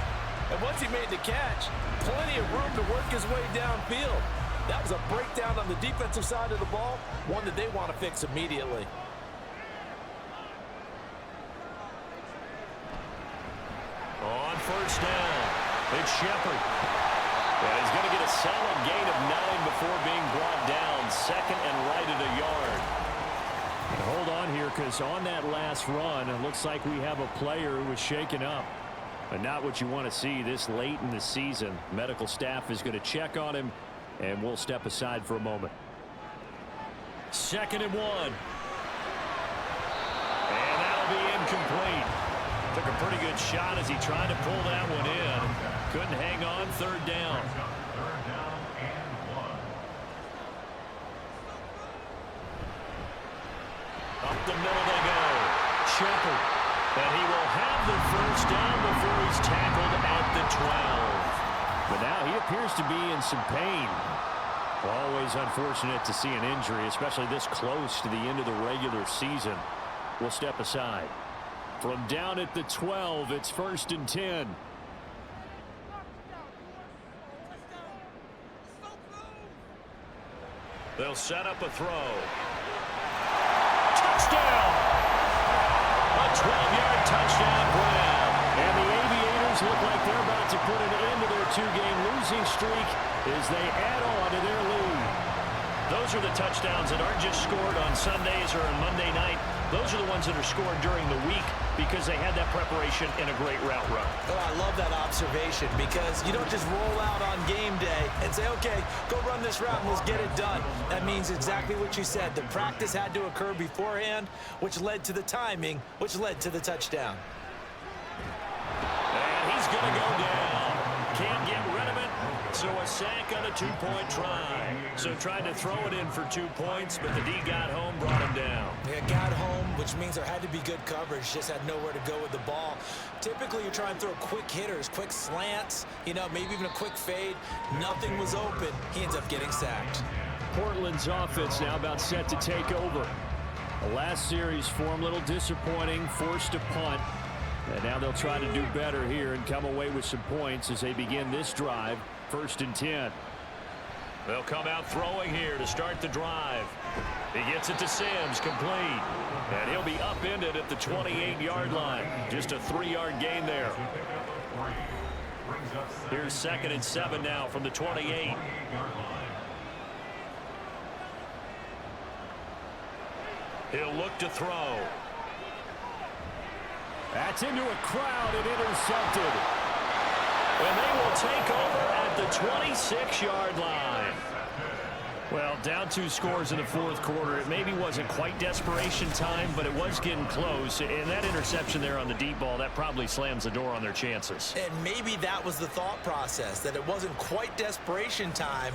And once he made the catch, plenty of room to work his way downfield. That was a breakdown on the defensive side of the ball, one that they want to fix immediately. On first down, it's Shepard. And he's going to get a solid gain of 9 before being brought down. 2nd and right at a yard. And hold on here, because on that last run, it looks like we have a player who was shaken up. But not what you want to see this late in the season. Medical staff is going to check on him, and we'll step aside for a moment. 2nd and 1. And that'll be incomplete. Took a pretty good shot as he tried to pull that one in. Couldn't hang on. 3rd down. Up the middle they go. Shepard. And he will have the first down before he's tackled at the 12. But now he appears to be in some pain. Always unfortunate to see an injury, especially this close to the end of the regular season. We'll step aside. From down at the 12, it's 1st and 10. They'll set up a throw. Touchdown! A 12-yard touchdown grab. And the Aviators look like they're about to put an end to their 2-game losing streak as they add on to their lead. Those are the touchdowns that aren't just scored on Sundays or on Monday night. Those are the ones that are scored during the week because they had that preparation and a great route run. Oh, I love that observation because you don't just roll out on game day and say, okay, go run this route and let's get it done. That means exactly what you said. The practice had to occur beforehand, which led to the timing, which led to the touchdown. And he's going to go down. Can't get rid of it. So a sack on a 2-point try. So tried to throw it in for 2 points, but the D got home, brought him down. Yeah, got home, which means there had to be good coverage. Just had nowhere to go with the ball. Typically, you're trying to throw quick hitters, quick slants, you know, maybe even a quick fade. Nothing was open. He ends up getting sacked. Portland's offense now about set to take over. The last series for him, a little disappointing, forced to punt. And now they'll try to do better here and come away with some points as they begin this drive. 1st and 10. They'll come out throwing here to start the drive. He gets it to Sims, complete. And he'll be upended at the 28-yard line. Just a 3-yard gain there. Here's 2nd and 7 now from the 28. He'll look to throw. That's into a crowd and intercepted. And they will take over at the 26-yard line. Well, down 2 scores in the 4th quarter. It maybe wasn't quite desperation time, but it was getting close. And that interception there on the deep ball, that probably slams the door on their chances. And maybe that was the thought process, that it wasn't quite desperation time,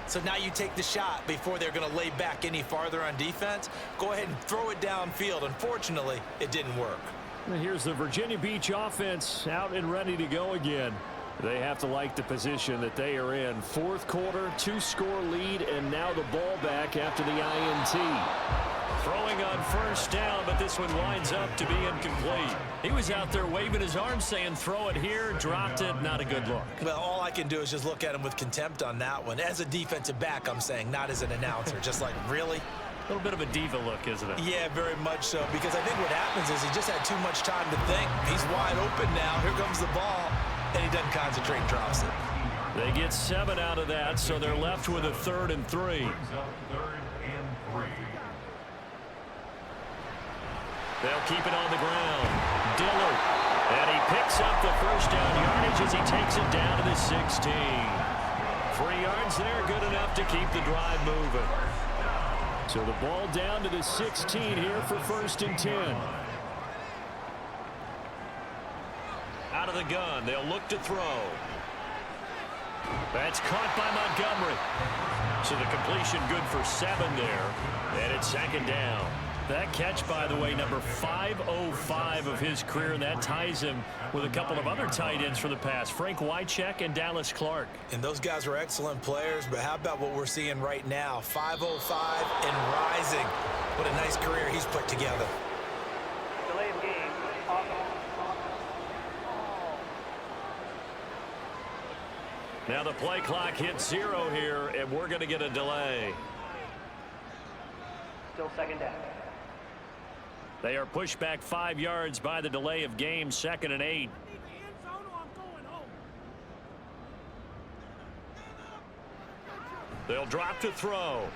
So now you take the shot before they're going to lay back any farther on defense. Go ahead and throw it downfield. Unfortunately, it didn't work. And here's the Virginia Beach offense out and ready to go again. They have to like the position that they are in. Fourth quarter, 2-score lead, and now the ball back after the INT. Throwing on first down, but this one winds up to be incomplete. He was out there waving his arms saying, throw it here, dropped it, not a good look. Well, all I can do is just look at him with contempt on that one. As a defensive back, I'm saying, not as an announcer. Just like, really? A little bit of a diva look, isn't it? Yeah, very much so, because I think what happens is he just had too much time to think. He's wide open now. Here comes the ball, and he doesn't concentrate and drops it. They get 7 out of that, so they're left with a 3rd and 3. They'll keep it on the ground. Dillard. And he picks up the first down yardage as he takes it down to the 16. 3 yards there, good enough to keep the drive moving. So the ball down to the 16 here for 1st and 10. Out of the gun, they'll look to throw. That's caught by Montgomery. So the completion good for 7 there. And it's 2nd down. That catch, by the way, number 505 of his career, and that ties him with a couple of other tight ends for the past, Frank Wycheck and Dallas Clark. And those guys were excellent players, but how about what we're seeing right now? 505 and rising. What a nice career he's put together. Delay of game. Now the play clock hits 0 here, and we're going to get a delay. Still 2nd down. They are pushed back 5 yards by the delay of game, 2nd and 8. They'll drop to throw.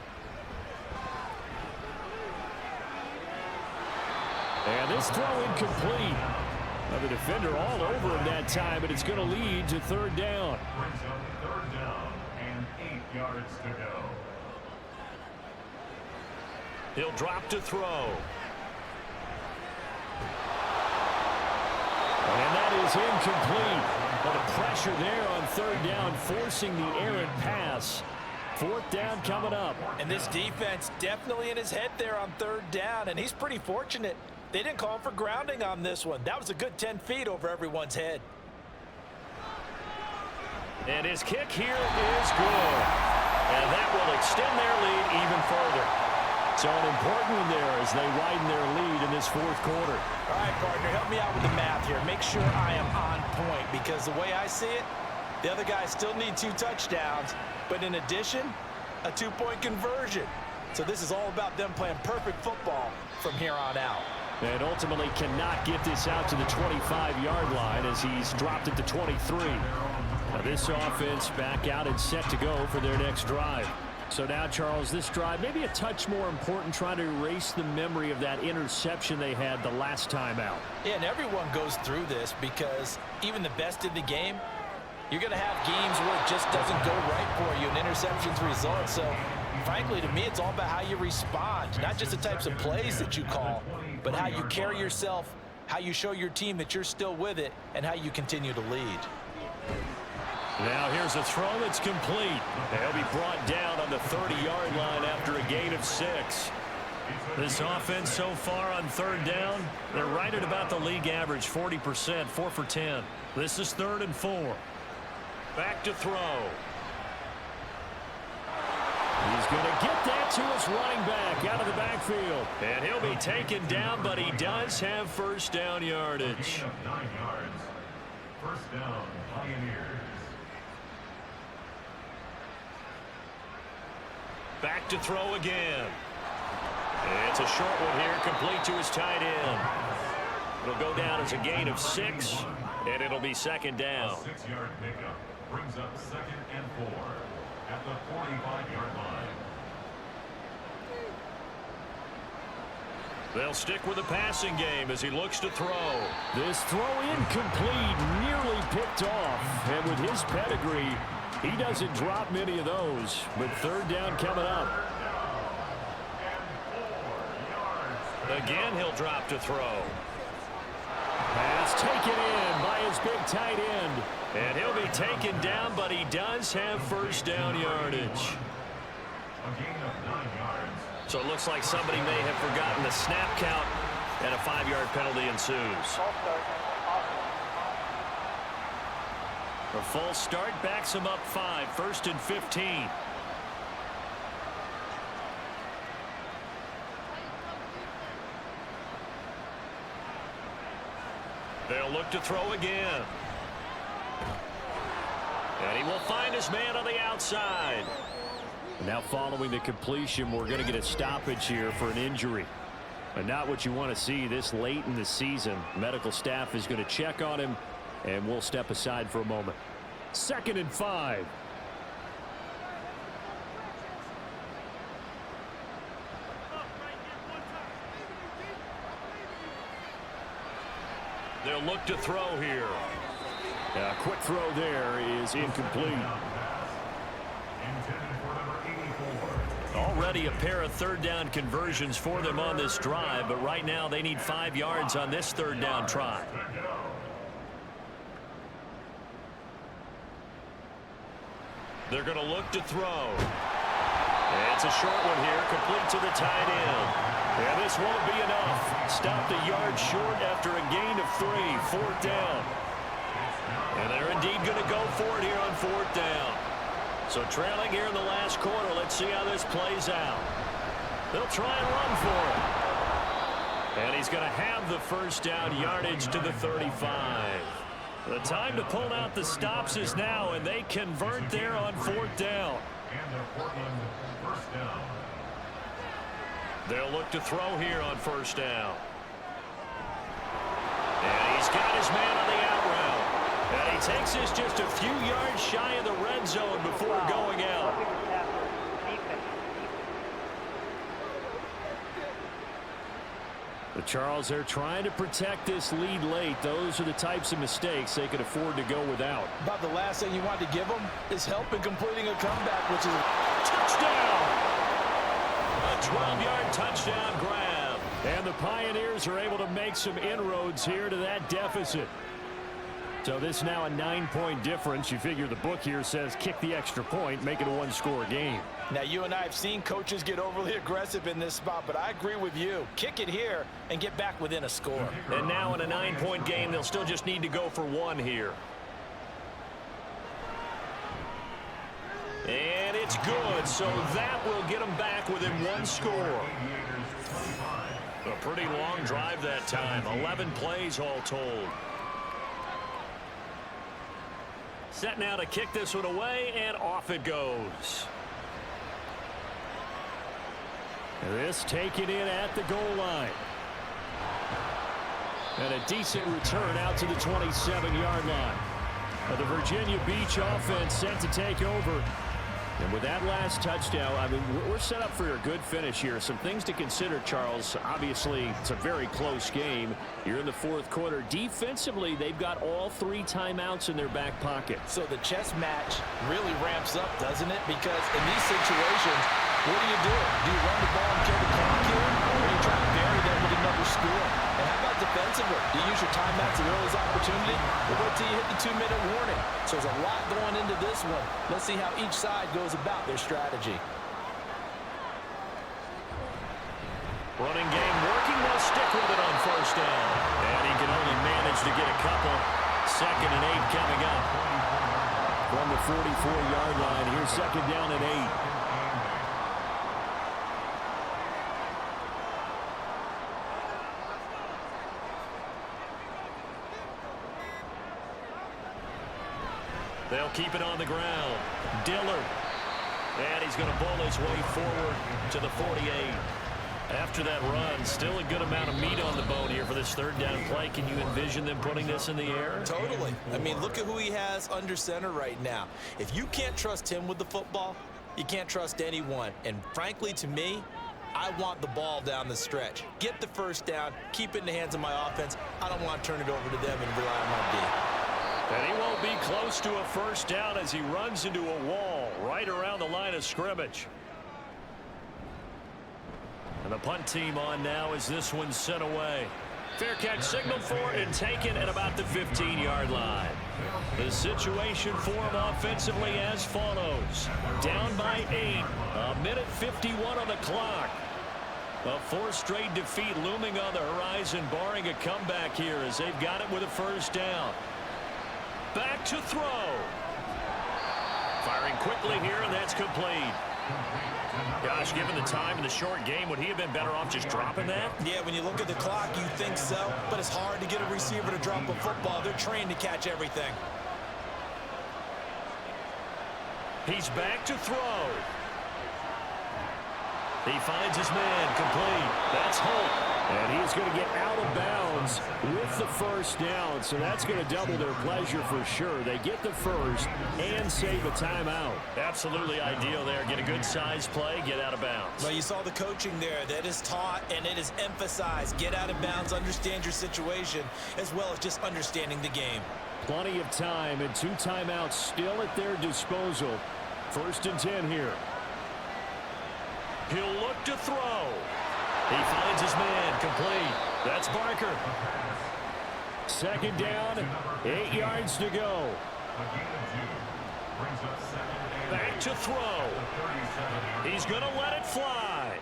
And this throw incomplete. Now the defender all over him that time, but it's going to lead to 3rd down. Brings up 3rd down and 8 yards to go. He'll drop to throw. And that is incomplete. But the pressure there on 3rd down, forcing the errant pass. 4th down coming up. And this defense definitely in his head there on 3rd down, and he's pretty fortunate. They didn't call him for grounding on this one. That was a good 10 feet over everyone's head. And his kick here is good. And that will extend their lead even further. So an important one there as they widen their lead in this 4th quarter. All right, partner, help me out with the math here. Make sure I am on point, because the way I see it, the other guys still need 2 touchdowns, but in addition, a 2-point conversion. So this is all about them playing perfect football from here on out. And ultimately cannot get this out to the 25-yard line as he's dropped it to 23. Now this offense back out and set to go for their next drive. So now, Charles, this drive maybe a touch more important, trying to erase the memory of that interception they had the last time out. Yeah, and everyone goes through this, because even the best in the game, you're going to have games where it just doesn't go right for you, and interceptions result. So, frankly, to me, it's all about how you respond, not just the types of plays that you call, but how you carry yourself, how you show your team that you're still with it, and how you continue to lead. Now here's a throw that's complete. They'll be brought down on the 30-yard line after a gain of 6. This offense so far on 3rd down, they're right at about the league average, 40%, 4 for 10. This is 3rd and 4. Back to throw. He's going to get that to his running back out of the backfield. And he'll be taken down, but he does have 1st down yardage. 9 yards. 1st down, Pioneers. Back to throw again. It's a short one here, complete to his tight end. It'll go down as a gain of 6, and it'll be 2nd down. A 6-yard pickup brings up 2nd and 4 at the 45-yard line. They'll stick with the passing game as he looks to throw. This throw incomplete, nearly picked off. And with his pedigree, he doesn't drop many of those. But 3rd down coming up. Again, he'll drop to throw. Pass taken in by his big tight end. And he'll be taken down, but he does have 1st down yardage. gain of 9 yards. So it looks like somebody may have forgotten the snap count, and a 5-yard penalty ensues. A false start backs him up 5, 1st and 15. They'll look to throw again. And he will find his man on the outside. Now following the completion, we're going to get a stoppage here for an injury. But not what you want to see this late in the season. Medical staff is going to check on him, and we'll step aside for a moment. 2nd and 5. They'll look to throw here. A quick throw there is incomplete. Already a pair of 3rd down conversions for them on this drive, but right now they need 5 yards on this 3rd down try. They're going to look to throw. It's a short one here, complete to the tight end. And this won't be enough. Stopped a yard short after a gain of 3, 4th down. And they're indeed going to go for it here on 4th down. So trailing here in the last quarter, let's see how this plays out. They'll try and run for it. And he's going to have the 1st down yardage to the 35. The time to pull out the stops is now, and they convert there on 4th down. And a Portland 1st down. They'll look to throw here on 1st down. And he's got his man on the out route. And he takes this just a few yards shy of the red zone before going out. The Charles, they're trying to protect this lead late. Those are the types of mistakes they could afford to go without. About the last thing you want to give them is help in completing a comeback, which is a touchdown. A 12-yard touchdown grab. And the Pioneers are able to make some inroads here to that deficit. So this is now a 9-point difference. You figure the book here says kick the extra point, make it a 1-score game. Now, you and I have seen coaches get overly aggressive in this spot, but I agree with you. Kick it here and get back within a score. And now in a 9-point game, they'll still just need to go for 1 here. And it's good, so that will get them back within 1 score. A pretty long drive that time, 11 plays all told. Set now to kick this one away, and off it goes. This taken in at the goal line. And a decent return out to the 27-yard line. The Virginia Beach offense set to take over. And with that last touchdown, I mean, we're set up for a good finish here. Some things to consider, Charles. Obviously, it's a very close game. You're in the 4th quarter. Defensively, they've got all 3 timeouts in their back pocket. So the chess match really ramps up, doesn't it? Because in these situations, what do? Do you run the ball and kill the clock here? Or do you try to bury them with another score? And how about defensively? Do you use your timeouts as early as opportunity? Or wait till you hit the 2-minute warning? So there's a lot going into this one. Let's see how each side goes about their strategy. Running game working. They'll stick with it on 1st down. And he can only manage to get a couple. 2nd and 8 coming up. From the 44-yard line, here's 2nd down and 8. They'll keep it on the ground. Dillard. And he's going to bowl his way forward to the 48. After that run, still a good amount of meat on the bone here for this 3rd down play. Can you envision them putting this in the air? Totally. I mean, look at who he has under center right now. If you can't trust him with the football, you can't trust anyone. And frankly, to me, I want the ball down the stretch. Get the 1st down, keep it in the hands of my offense. I don't want to turn it over to them and rely on my D. And he won't be close to a 1st down as he runs into a wall right around the line of scrimmage. And the punt team on now as this one's sent away. Fair catch signaled for and taken at about the 15-yard line. The situation for them offensively as follows. Down by 8. A minute 51 on the clock. A fourth straight defeat looming on the horizon, barring a comeback here as they've got it with a first down. Back to throw. Firing quickly here, and that's complete. Gosh, given the time in the short game, would he have been better off just dropping that? Yeah, when you look at the clock, you think so, but it's hard to get a receiver to drop a football. They're trained to catch everything. He's back to throw. He finds his man, complete. That's Holt. And he's going to get out of bounds with the first down, so that's going to double their pleasure for sure. They get the first and save a timeout. Absolutely ideal there. Get a good size play, get out of bounds. Well, you saw the coaching there. That is taught and it is emphasized. Get out of bounds, understand your situation, as well as just understanding the game. Plenty of time and 2 timeouts still at their disposal. 1st and 10 here. He'll look to throw. He finds his man, complete. That's Barker. 2nd down, 8 yards to go. Back to throw. He's going to let it fly.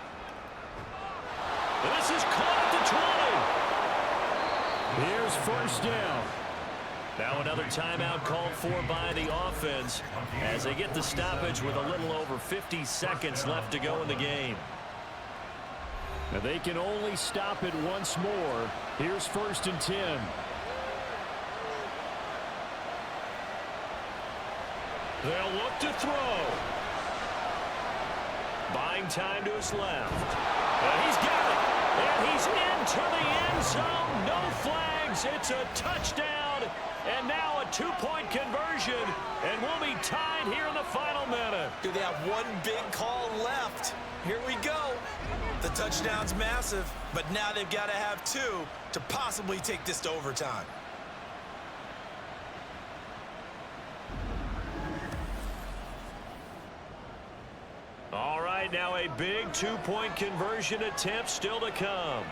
This is caught at the 20. Here's 1st down. Now another timeout called for by the offense as they get the stoppage with a little over 50 seconds left to go in the game. Now they can only stop it once more. Here's 1st and 10. They'll look to throw. Buying time to his left. And he's got it. And he's into the end zone. No flags. It's a touchdown. And now a 2-point conversion. And we'll be tied here in the final minute. Do they have one big call left? Here we go. The touchdown's massive, but now they've got to have 2 to possibly take this to overtime. All right, now a big 2-point conversion attempt still to come.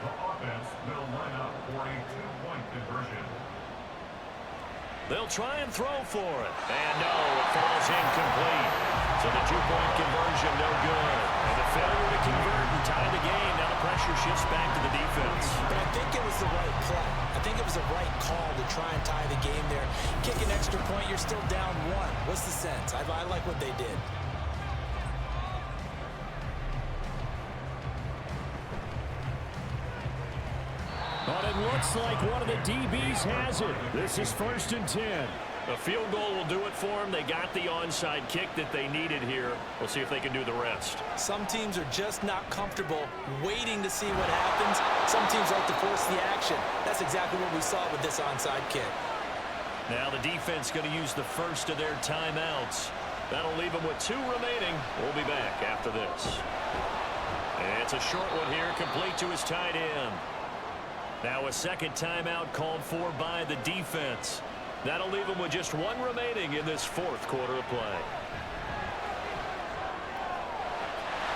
The offense will line up for a 2-point conversion. They'll try and throw for it. And no, it falls incomplete. So the 2-point conversion, no good. And the failure to convert and tie the game. Now the pressure shifts back to the defense. But I think it was the right play. I think it was the right call to try and tie the game there. Kick an extra point, you're still down 1. What's the sense? I like what they did. But it looks like one of the DBs has it. This is 1st and 10. A field goal will do it for them. They got the onside kick that they needed here. We'll see if they can do the rest. Some teams are just not comfortable waiting to see what happens. Some teams like to force the action. That's exactly what we saw with this onside kick. Now the defense going to use the first of their timeouts. That'll leave them with 2 remaining. We'll be back after this. And it's a short one here, complete to his tight end. Now a 2nd timeout called for by the defense. That'll leave them with just 1 remaining in this 4th quarter of play.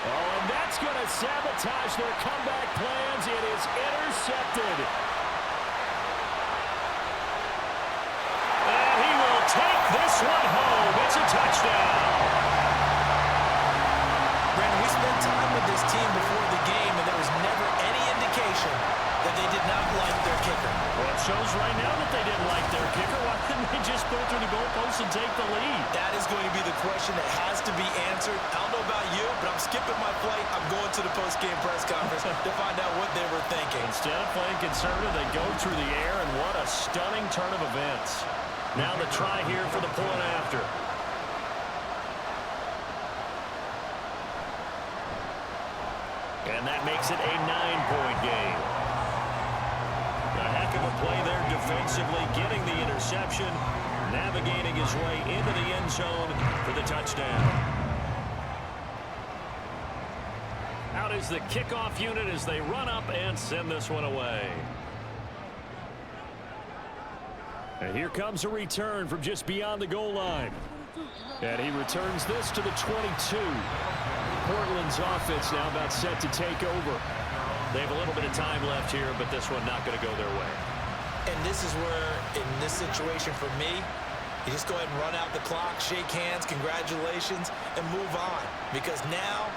Oh, and that's going to sabotage their comeback plans. It is intercepted. And he will take this one home. It's a touchdown. Brandon, we spent time with this team before the game, and there was never any indication that they did not like their kicker. Well, it shows right now that they didn't like their kicker. Why didn't they just pull through the goalposts and take the lead? That is going to be the question that has to be answered. I don't know about you, but I'm skipping my flight. I'm going to the post-game press conference to find out what they were thinking. Instead of playing conservative, they go through the air, and what a stunning turn of events. Now the try here for the point after. And that makes it a 9-point game. A heck of a play there defensively, getting the interception, navigating his way into the end zone for the touchdown. Out is the kickoff unit as they run up and send this one away. And here comes a return from just beyond the goal line. And he returns this to the 22. Portland's offense now about set to take over. They have a little bit of time left here, but this one not going to go their way. And this is where, in this situation for me, you just go ahead and run out the clock, shake hands, congratulations, and move on. Because now,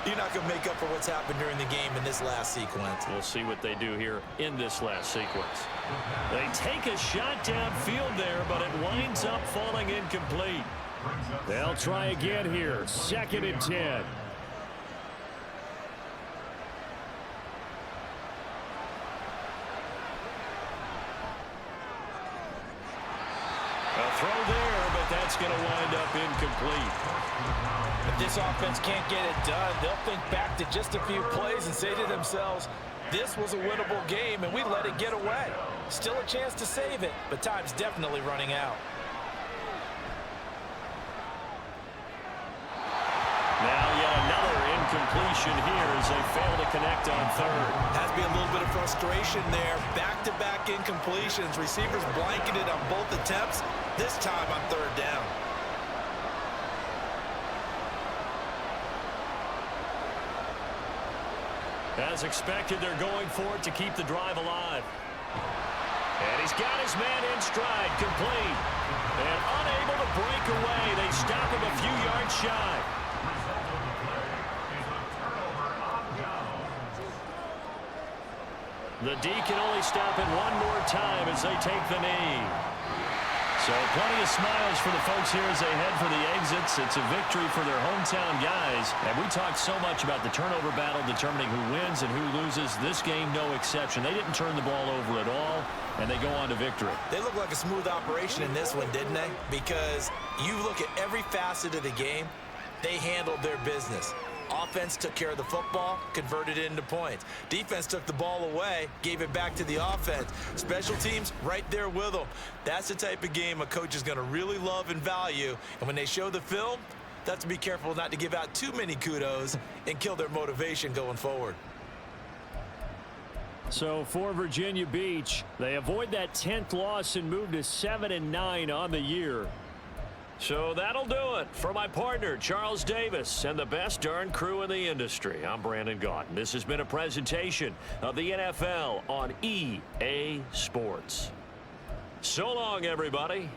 you're not going to make up for what's happened during the game in this last sequence. We'll see what they do here in this last sequence. They take a shot downfield there, but it winds up falling incomplete. They'll try again here. 2nd and 10. A throw there, but that's going to wind up incomplete. If this offense can't get it done, they'll think back to just a few plays and say to themselves, this was a winnable game and we let it get away. Still a chance to save it, but time's definitely running out. Now yet another incompletion here as they fail to connect on 3rd. Has to be a little bit of frustration there. Back-to-back incompletions. Receivers blanketed on both attempts. This time on 3rd down. As expected, they're going for it to keep the drive alive. And he's got his man in stride, complete. And unable to break away. They stop him a few yards shy. The D can only stop it one more time as they take the knee. So plenty of smiles for the folks here as they head for the exits. It's a victory for their hometown guys. And we talked so much about the turnover battle determining who wins and who loses. This game, no exception. They didn't turn the ball over at all, and they go on to victory. They look like a smooth operation in this one, didn't they? Because you look at every facet of the game, they handled their business. Offense took care of the football, converted it into points. Defense took the ball away, gave it back to the offense. Special teams right there with them. That's the type of game a coach is going to really love and value. And when they show the film, they have to be careful not to give out too many kudos and kill their motivation going forward. So for Virginia Beach, they avoid that 10th loss and move to 7-9 on the year. So that'll do it for my partner, Charles Davis, and the best darn crew in the industry. I'm Brandon Gaudin. This has been a presentation of the NFL on EA Sports. So long, everybody.